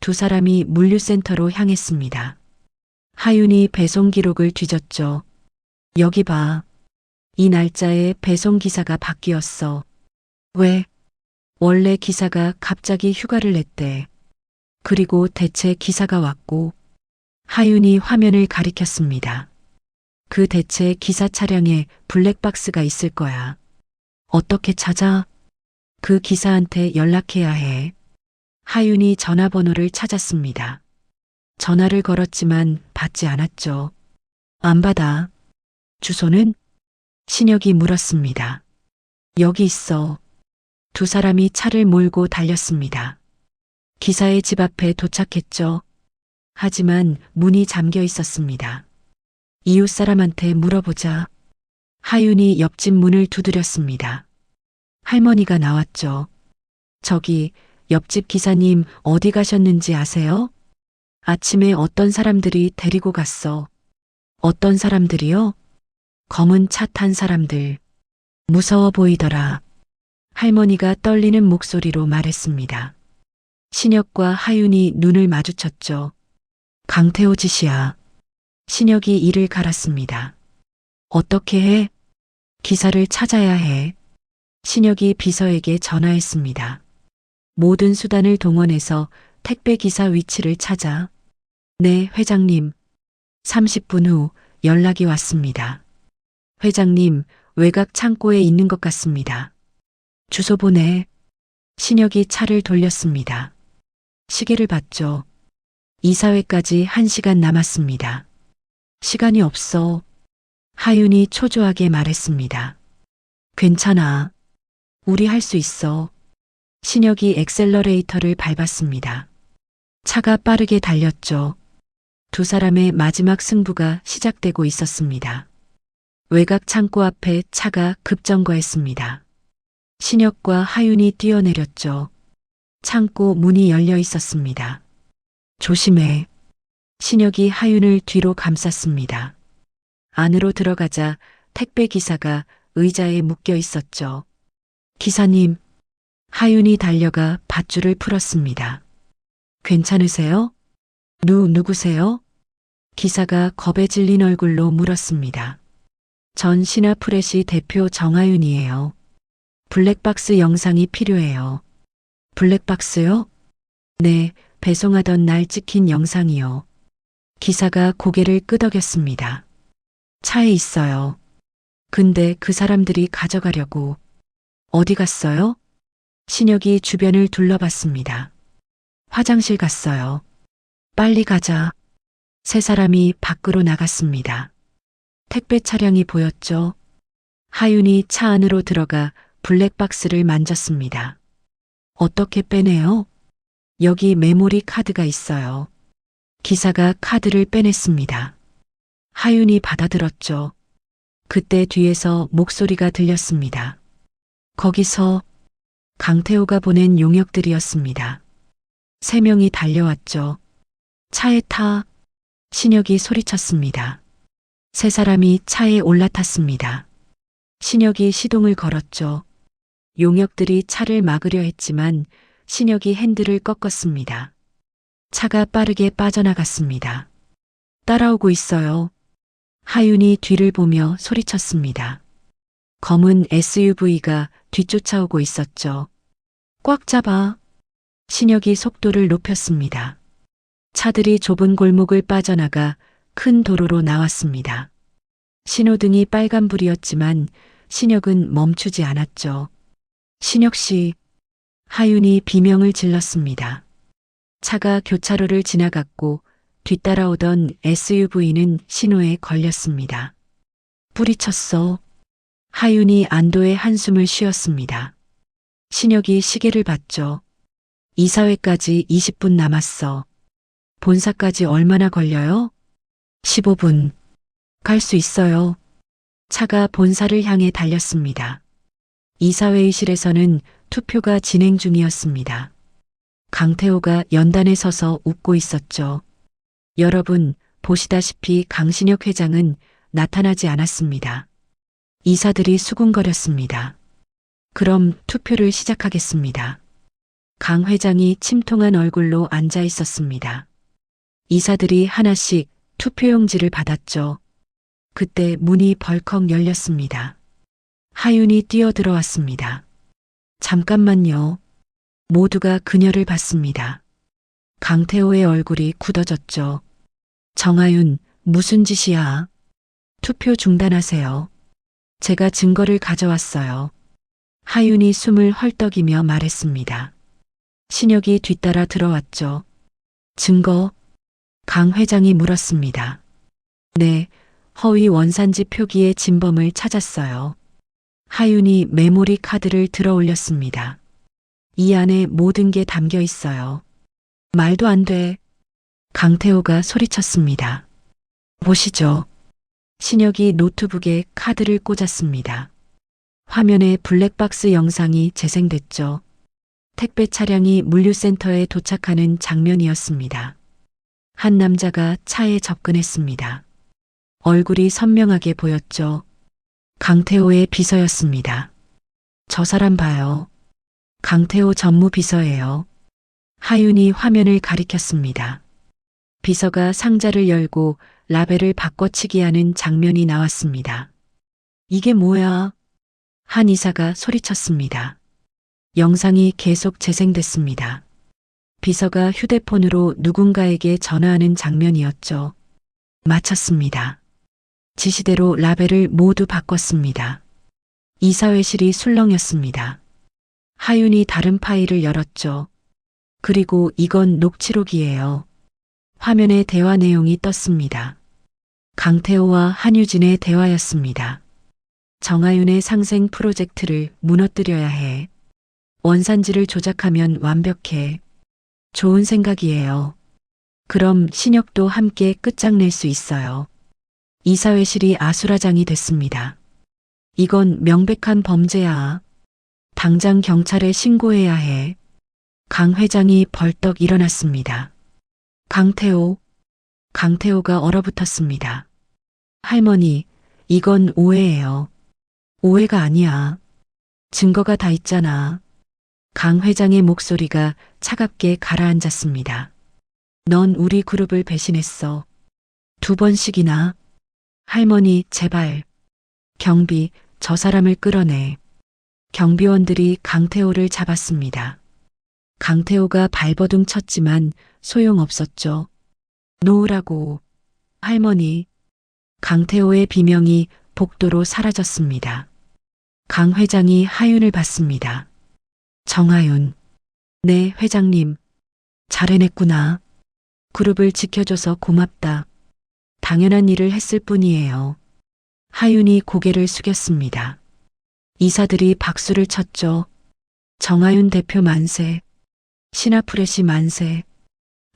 두 사람이 물류센터로 향했습니다. 하윤이 배송 기록을 뒤졌죠. 여기 봐. 이 날짜에 배송 기사가 바뀌었어. 왜? 원래 기사가 갑자기 휴가를 냈대. 그리고 대체 기사가 왔고. 하윤이 화면을 가리켰습니다. 그 대체 기사 차량에 블랙박스가 있을 거야. 어떻게 찾아? 그 기사한테 연락해야 해. 하윤이 전화번호를 찾았습니다. 전화를 걸었지만 받지 않았죠. 안 받아. 주소는? 신혁이 물었습니다. 여기 있어. 두 사람이 차를 몰고 달렸습니다. 기사의 집 앞에 도착했죠. 하지만 문이 잠겨 있었습니다. 이웃 사람한테 물어보자. 하윤이 옆집 문을 두드렸습니다. 할머니가 나왔죠. 저기 옆집 기사님 어디 가셨는지 아세요? 아침에 어떤 사람들이 데리고 갔어. 어떤 사람들이요? 검은 차 탄 사람들. 무서워 보이더라. 할머니가 떨리는 목소리로 말했습니다. 신혁과 하윤이 눈을 마주쳤죠. 강태호 짓이야. 신혁이 이를 갈았습니다. 어떻게 해? 기사를 찾아야 해. 신혁이 비서에게 전화했습니다. 모든 수단을 동원해서 택배 기사 위치를 찾아 네, 회장님. 30분 후 연락이 왔습니다. 회장님, 외곽 창고에 있는 것 같습니다. 주소 보내. 신혁이 차를 돌렸습니다. 시계를 봤죠. 이사회까지 1시간 남았습니다. 시간이 없어. 하윤이 초조하게 말했습니다. 괜찮아. 우리 할 수 있어. 신혁이 엑셀러레이터를 밟았습니다. 차가 빠르게 달렸죠. 두 사람의 마지막 승부가 시작되고 있었습니다. 외곽 창고 앞에 차가 급정거했습니다. 신혁과 하윤이 뛰어내렸죠. 창고 문이 열려 있었습니다. 조심해. 신혁이 하윤을 뒤로 감쌌습니다. 안으로 들어가자 택배 기사가 의자에 묶여 있었죠. 기사님, 하윤이 달려가 밧줄을 풀었습니다. 괜찮으세요? 누구세요? 기사가 겁에 질린 얼굴로 물었습니다. 전 신화프레시 대표 정하윤이에요. 블랙박스 영상이 필요해요. 블랙박스요? 네, 배송하던 날 찍힌 영상이요. 기사가 고개를 끄덕였습니다. 차에 있어요. 근데 그 사람들이 가져가려고. 어디 갔어요? 신혁이 주변을 둘러봤습니다. 화장실 갔어요. 빨리 가자. 세 사람이 밖으로 나갔습니다. 택배 차량이 보였죠. 하윤이 차 안으로 들어가 블랙박스를 만졌습니다. 어떻게 빼내요? 여기 메모리 카드가 있어요. 기사가 카드를 빼냈습니다. 하윤이 받아들었죠. 그때 뒤에서 목소리가 들렸습니다. 거기서 강태호가 보낸 용역들이었습니다. 3명이 달려왔죠. 차에 타. 신혁이 소리쳤습니다. 세 사람이 차에 올라탔습니다. 신혁이 시동을 걸었죠. 용역들이 차를 막으려 했지만 신혁이 핸들을 꺾었습니다. 차가 빠르게 빠져나갔습니다. 따라오고 있어요. 하윤이 뒤를 보며 소리쳤습니다. 검은 SUV가 뒤쫓아오고 있었죠. 꽉 잡아. 신혁이 속도를 높였습니다. 차들이 좁은 골목을 빠져나가 큰 도로로 나왔습니다. 신호등이 빨간불이었지만 신혁은 멈추지 않았죠. 신혁 씨, 하윤이 비명을 질렀습니다. 차가 교차로를 지나갔고 뒤따라오던 SUV는 신호에 걸렸습니다. 뿌리쳤어. 하윤이 안도의 한숨을 쉬었습니다. 신혁이 시계를 봤죠. 이사회까지 20분 남았어. 본사까지 얼마나 걸려요? 15분. 갈 수 있어요. 차가 본사를 향해 달렸습니다. 이사회의실에서는 투표가 진행 중이었습니다. 강태호가 연단에 서서 웃고 있었죠. 여러분, 보시다시피 강신혁 회장은 나타나지 않았습니다. 이사들이 수군거렸습니다. 그럼 투표를 시작하겠습니다. 강 회장이 침통한 얼굴로 앉아 있었습니다. 이사들이 하나씩 투표용지를 받았죠. 그때 문이 벌컥 열렸습니다. 하윤이 뛰어들어왔습니다. 잠깐만요. 모두가 그녀를 봤습니다. 강태호의 얼굴이 굳어졌죠. 정하윤, 무슨 짓이야? 투표 중단하세요. 제가 증거를 가져왔어요. 하윤이 숨을 헐떡이며 말했습니다. 신혁이 뒤따라 들어왔죠. 증거? 강 회장이 물었습니다. 네, 허위 원산지 표기의 진범을 찾았어요. 하윤이 메모리 카드를 들어 올렸습니다. 이 안에 모든 게 담겨 있어요. 말도 안 돼. 강태호가 소리쳤습니다. 보시죠. 신혁이 노트북에 카드를 꽂았습니다. 화면에 블랙박스 영상이 재생됐죠. 택배 차량이 물류센터에 도착하는 장면이었습니다. 한 남자가 차에 접근했습니다. 얼굴이 선명하게 보였죠. 강태호의 비서였습니다. 저 사람 봐요. 강태호 전무비서예요. 하윤이 화면을 가리켰습니다. 비서가 상자를 열고 라벨을 바꿔치기 하는 장면이 나왔습니다. 이게 뭐야? 한 이사가 소리쳤습니다. 영상이 계속 재생됐습니다. 비서가 휴대폰으로 누군가에게 전화하는 장면이었죠. 마쳤습니다. 지시대로 라벨을 모두 바꿨습니다. 이사회실이 술렁였습니다. 하윤이 다른 파일을 열었죠. 그리고 이건 녹취록이에요. 화면에 대화 내용이 떴습니다. 강태호와 한유진의 대화였습니다. 정하윤의 상생 프로젝트를 무너뜨려야 해. 원산지를 조작하면 완벽해. 좋은 생각이에요. 그럼 신혁도 함께 끝장낼 수 있어요. 이사회실이 아수라장이 됐습니다. 이건 명백한 범죄야. 당장 경찰에 신고해야 해. 강 회장이 벌떡 일어났습니다. 강태호가 얼어붙었습니다. 할머니, 이건 오해예요. 오해가 아니야. 증거가 다 있잖아. 강 회장의 목소리가 차갑게 가라앉았습니다. 넌 우리 그룹을 배신했어. 2번씩이나. 할머니, 제발. 경비, 저 사람을 끌어내. 경비원들이 강태호를 잡았습니다. 강태호가 발버둥 쳤지만 소용없었죠. 놓으라고. 할머니. 강태호의 비명이 복도로 사라졌습니다. 강 회장이 하윤을 봤습니다. 정하윤. 네, 회장님. 잘 해냈구나. 그룹을 지켜줘서 고맙다. 당연한 일을 했을 뿐이에요. 하윤이 고개를 숙였습니다. 이사들이 박수를 쳤죠. 정하윤 대표 만세. 신하프레시 만세.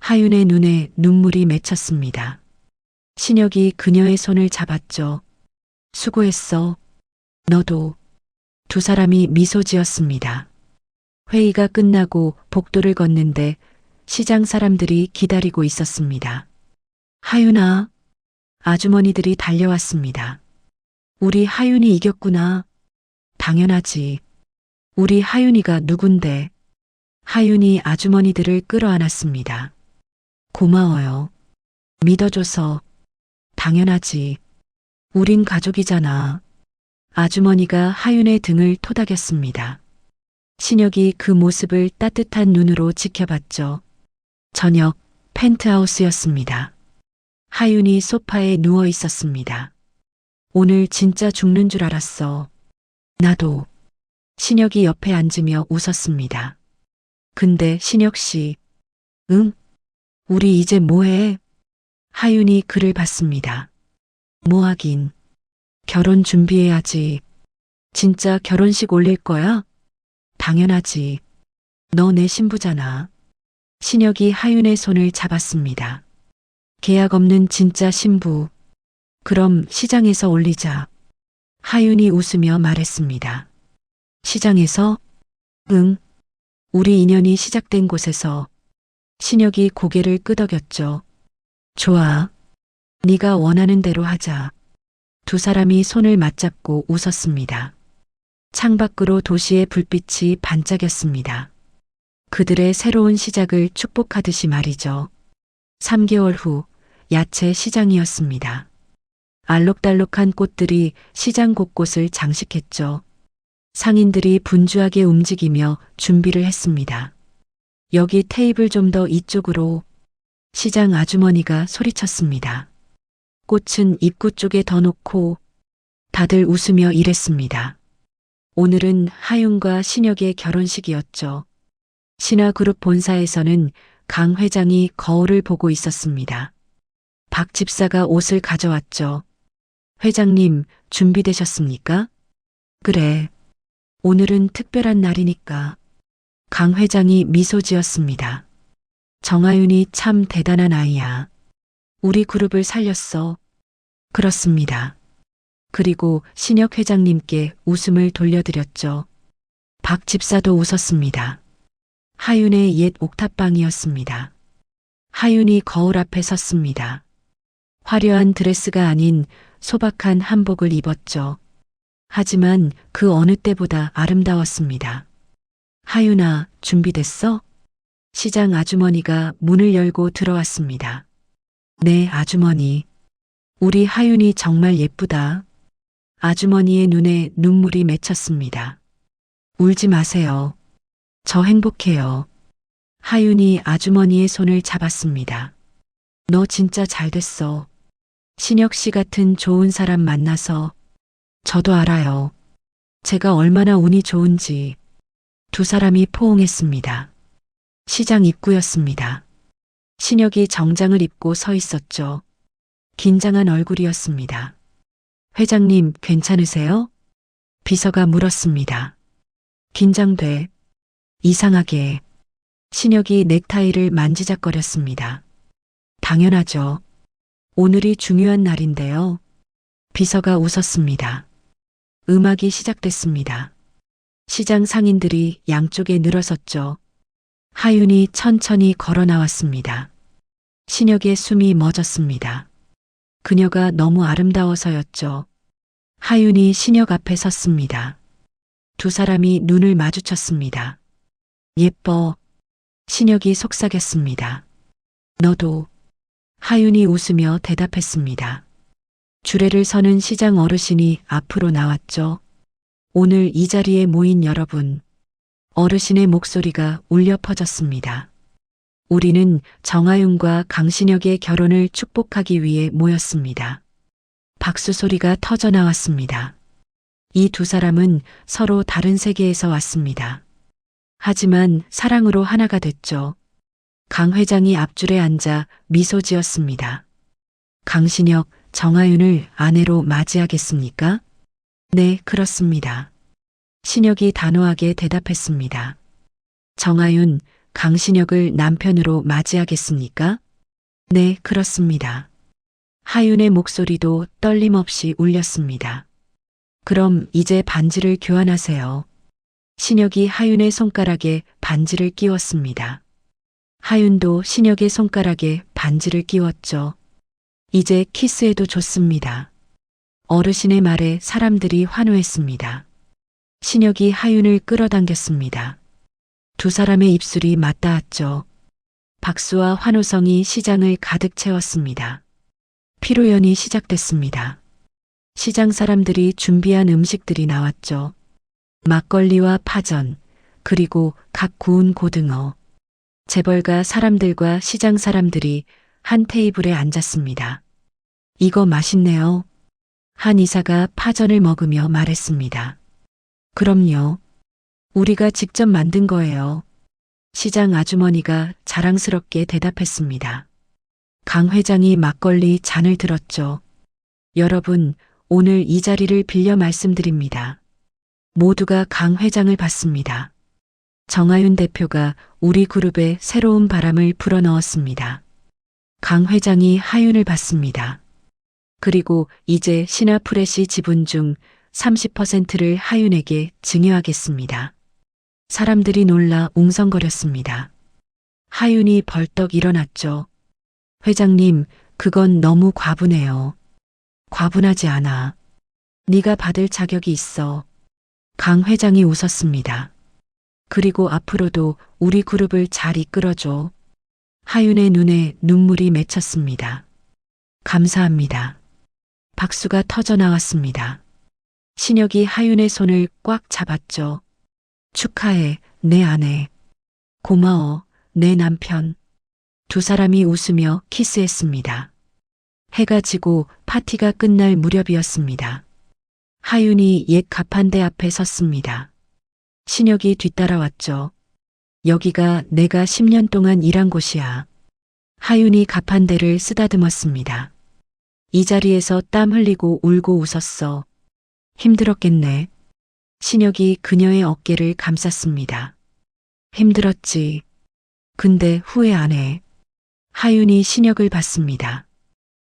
하윤의 눈에 눈물이 맺혔습니다. 신혁이 그녀의 손을 잡았죠. 수고했어. 너도. 2 사람이 미소 지었습니다. 회의가 끝나고 복도를 걷는데 시장 사람들이 기다리고 있었습니다. 하윤아. 아주머니들이 달려왔습니다. 우리 하윤이 이겼구나. 당연하지. 우리 하윤이가 누군데. 하윤이 아주머니들을 끌어안았습니다. 고마워요. 믿어줘서. 당연하지. 우린 가족이잖아. 아주머니가 하윤의 등을 토닥였습니다. 신혁이 그 모습을 따뜻한 눈으로 지켜봤죠. 저녁 펜트하우스였습니다. 하윤이 소파에 누워 있었습니다. 오늘 진짜 죽는 줄 알았어. 나도. 신혁이 옆에 앉으며 웃었습니다. 근데 신혁 씨. 응? 우리 이제 뭐해? 하윤이 그를 봤습니다. 뭐 하긴. 결혼 준비해야지. 진짜 결혼식 올릴 거야? 당연하지. 너 내 신부잖아. 신혁이 하윤의 손을 잡았습니다. 계약 없는 진짜 신부. 그럼 시장에서 올리자. 하윤이 웃으며 말했습니다. 시장에서? 응. 우리 인연이 시작된 곳에서. 신혁이 고개를 끄덕였죠. 좋아. 네가 원하는 대로 하자. 2 사람이 손을 맞잡고 웃었습니다. 창밖으로 도시의 불빛이 반짝였습니다. 그들의 새로운 시작을 축복하듯이 말이죠. 3개월 후 야채 시장이었습니다. 알록달록한 꽃들이 시장 곳곳을 장식했죠. 상인들이 분주하게 움직이며 준비를 했습니다. 여기 테이블 좀 더 이쪽으로. 시장 아주머니가 소리쳤습니다. 꽃은 입구 쪽에 더 놓고. 다들 웃으며 일했습니다. 오늘은 하윤과 신혁의 결혼식이었죠. 신화그룹 본사에서는 강 회장이 거울을 보고 있었습니다. 박 집사가 옷을 가져왔죠. 회장님, 준비되셨습니까? 그래. 오늘은 특별한 날이니까. 강 회장이 미소 지었습니다. 정하윤이 참 대단한 아이야. 우리 그룹을 살렸어. 그렇습니다. 그리고 신혁 회장님께 웃음을 돌려드렸죠. 박 집사도 웃었습니다. 하윤의 옛 옥탑방이었습니다. 하윤이 거울 앞에 섰습니다. 화려한 드레스가 아닌 소박한 한복을 입었죠. 하지만 그 어느 때보다 아름다웠습니다. 하윤아, 준비됐어? 시장 아주머니가 문을 열고 들어왔습니다. 네, 아주머니. 우리 하윤이 정말 예쁘다. 아주머니의 눈에 눈물이 맺혔습니다. 울지 마세요. 저 행복해요. 하윤이 아주머니의 손을 잡았습니다. 너 진짜 잘 됐어. 신혁 씨 같은 좋은 사람 만나서. 저도 알아요. 제가 얼마나 운이 좋은지. 두 사람이 포옹했습니다. 시장 입구였습니다. 신혁이 정장을 입고 서 있었죠. 긴장한 얼굴이었습니다. 회장님, 괜찮으세요? 비서가 물었습니다. 긴장돼. 이상하게. 신혁이 넥타이를 만지작거렸습니다. 당연하죠. 오늘이 중요한 날인데요. 비서가 웃었습니다. 음악이 시작됐습니다. 시장 상인들이 양쪽에 늘어섰죠. 하윤이 천천히 걸어 나왔습니다. 신혁의 숨이 멎었습니다. 그녀가 너무 아름다워서였죠. 하윤이 신혁 앞에 섰습니다. 두 사람이 눈을 마주쳤습니다. 예뻐. 신혁이 속삭였습니다. 너도. 하윤이 웃으며 대답했습니다. 주례를 서는 시장 어르신이 앞으로 나왔죠. 오늘 이 자리에 모인 여러분. 어르신의 목소리가 울려 퍼졌습니다. 우리는 정하윤과 강신혁의 결혼을 축복하기 위해 모였습니다. 박수 소리가 터져 나왔습니다. 이 두 사람은 서로 다른 세계에서 왔습니다. 하지만 사랑으로 하나가 됐죠. 강 회장이 앞줄에 앉아 미소 지었습니다. 강신혁, 정하윤을 아내로 맞이하겠습니까? 네, 그렇습니다. 신혁이 단호하게 대답했습니다. 정하윤, 강신혁을 남편으로 맞이하겠습니까? 네, 그렇습니다. 하윤의 목소리도 떨림 없이 울렸습니다. 그럼 이제 반지를 교환하세요. 신혁이 하윤의 손가락에 반지를 끼웠습니다. 하윤도 신혁의 손가락에 반지를 끼웠죠. 이제 키스해도 좋습니다. 어르신의 말에 사람들이 환호했습니다. 신혁이 하윤을 끌어당겼습니다. 두 사람의 입술이 맞닿았죠. 박수와 환호성이 시장을 가득 채웠습니다. 피로연이 시작됐습니다. 시장 사람들이 준비한 음식들이 나왔죠. 막걸리와 파전, 그리고 각 구운 고등어. 재벌가 사람들과 시장 사람들이 한 테이블에 앉았습니다. 이거 맛있네요. 한 이사가 파전을 먹으며 말했습니다. 그럼요. 우리가 직접 만든 거예요. 시장 아주머니가 자랑스럽게 대답했습니다. 강 회장이 막걸리 잔을 들었죠. 여러분, 오늘 이 자리를 빌려 말씀드립니다. 모두가 강 회장을 받습니다. 정하윤 대표가 우리 그룹에 새로운 바람을 불어넣었습니다. 강 회장이 하윤을 받습니다. 그리고 이제 신화프레시 지분 중 30%를 하윤에게 증여하겠습니다. 사람들이 놀라 웅성거렸습니다. 하윤이 벌떡 일어났죠. 회장님, 그건 너무 과분해요. 과분하지 않아. 네가 받을 자격이 있어. 강 회장이 웃었습니다. 그리고 앞으로도 우리 그룹을 잘 이끌어줘. 하윤의 눈에 눈물이 맺혔습니다. 감사합니다. 박수가 터져 나왔습니다. 신혁이 하윤의 손을 꽉 잡았죠. 축하해, 내 아내. 고마워, 내 남편. 두 사람이 웃으며 키스했습니다. 해가 지고 파티가 끝날 무렵이었습니다. 하윤이 옛 가판대 앞에 섰습니다. 신혁이 뒤따라왔죠. 여기가 내가 10년 동안 일한 곳이야. 하윤이 가판대를 쓰다듬었습니다. 이 자리에서 땀 흘리고 울고 웃었어. 힘들었겠네. 신혁이 그녀의 어깨를 감쌌습니다. 힘들었지. 근데 후회 안 해. 하윤이 신혁을 봤습니다.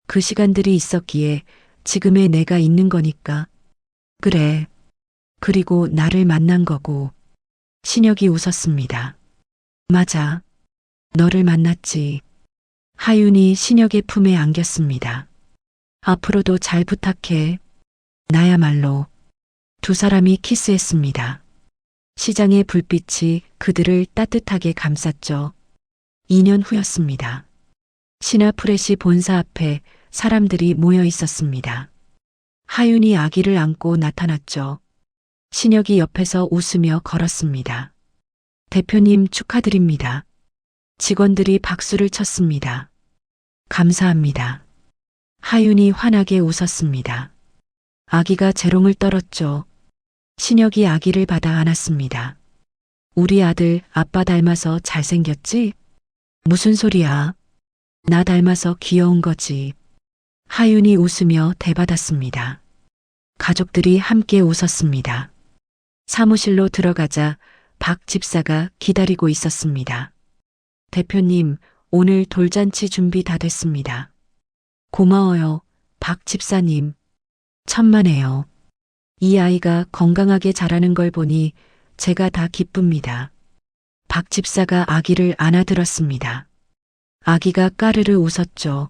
그 시간들이 있었기에 지금의 내가 있는 거니까. 그래. 그리고 나를 만난 거고. 신혁이 웃었습니다. 맞아. 너를 만났지. 하윤이 신혁의 품에 안겼습니다. 앞으로도 잘 부탁해. 나야말로. 두 사람이 키스했습니다. 시장의 불빛이 그들을 따뜻하게 감쌌죠. 2년 후였습니다. 신화프레시 본사 앞에 사람들이 모여 있었습니다. 하윤이 아기를 안고 나타났죠. 신혁이 옆에서 웃으며 걸었습니다. 대표님 축하드립니다. 직원들이 박수를 쳤습니다. 감사합니다. 하윤이 환하게 웃었습니다. 아기가 재롱을 떨었죠. 신혁이 아기를 받아 안았습니다. 우리 아들 아빠 닮아서 잘생겼지? 무슨 소리야? 나 닮아서 귀여운 거지. 하윤이 웃으며 대받았습니다. 가족들이 함께 웃었습니다. 사무실로 들어가자 박 집사가 기다리고 있었습니다. 대표님, 오늘 돌잔치 준비 다 됐습니다. 고마워요, 박 집사님. 천만에요. 이 아이가 건강하게 자라는 걸 보니 제가 다 기쁩니다. 박 집사가 아기를 안아들었습니다. 아기가 까르르 웃었죠.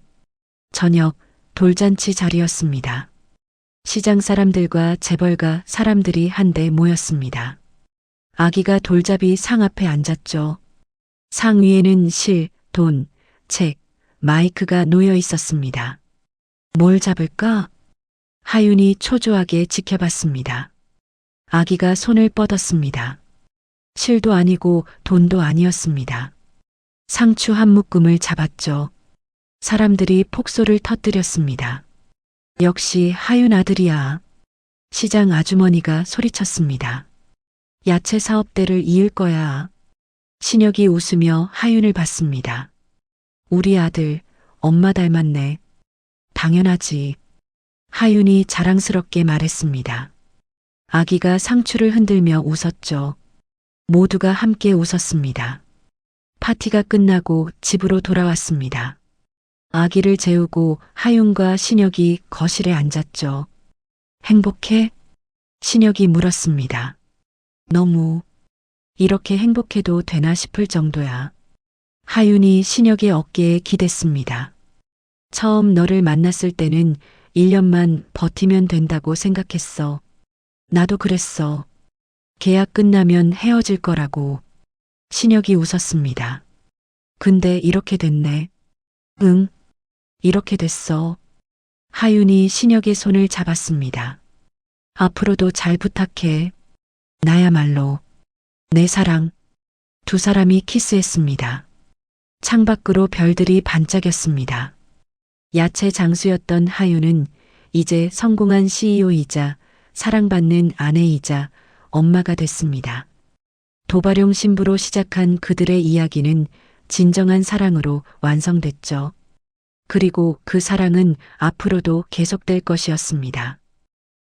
저녁 돌잔치 자리였습니다. 시장 사람들과 재벌가 사람들이 한데 모였습니다. 아기가 돌잡이 상 앞에 앉았죠. 상 위에는 실, 돈, 책, 마이크가 놓여 있었습니다. 뭘 잡을까? 하윤이 초조하게 지켜봤습니다. 아기가 손을 뻗었습니다. 실도 아니고 돈도 아니었습니다. 상추 한 묶음을 잡았죠. 사람들이 폭소를 터뜨렸습니다. 역시 하윤 아들이야. 시장 아주머니가 소리쳤습니다. 야채 사업대를 이을 거야. 신혁이 웃으며 하윤을 봤습니다. 우리 아들, 엄마 닮았네. 당연하지. 하윤이 자랑스럽게 말했습니다. 아기가 상추를 흔들며 웃었죠. 모두가 함께 웃었습니다. 파티가 끝나고 집으로 돌아왔습니다. 아기를 재우고 하윤과 신혁이 거실에 앉았죠. 행복해? 신혁이 물었습니다. 너무. 이렇게 행복해도 되나 싶을 정도야. 하윤이 신혁의 어깨에 기댔습니다. 처음 너를 만났을 때는 1년만 버티면 된다고 생각했어. 나도 그랬어. 계약 끝나면 헤어질 거라고. 신혁이 웃었습니다. 근데 이렇게 됐네. 응, 이렇게 됐어. 하윤이 신혁의 손을 잡았습니다. 앞으로도 잘 부탁해. 나야말로. 내 사랑. 두 사람이 키스했습니다. 창밖으로 별들이 반짝였습니다. 야채 장수였던 하윤은 이제 성공한 CEO이자 사랑받는 아내이자 엄마가 됐습니다. 도발용 신부로 시작한 그들의 이야기는 진정한 사랑으로 완성됐죠. 그리고 그 사랑은 앞으로도 계속될 것이었습니다.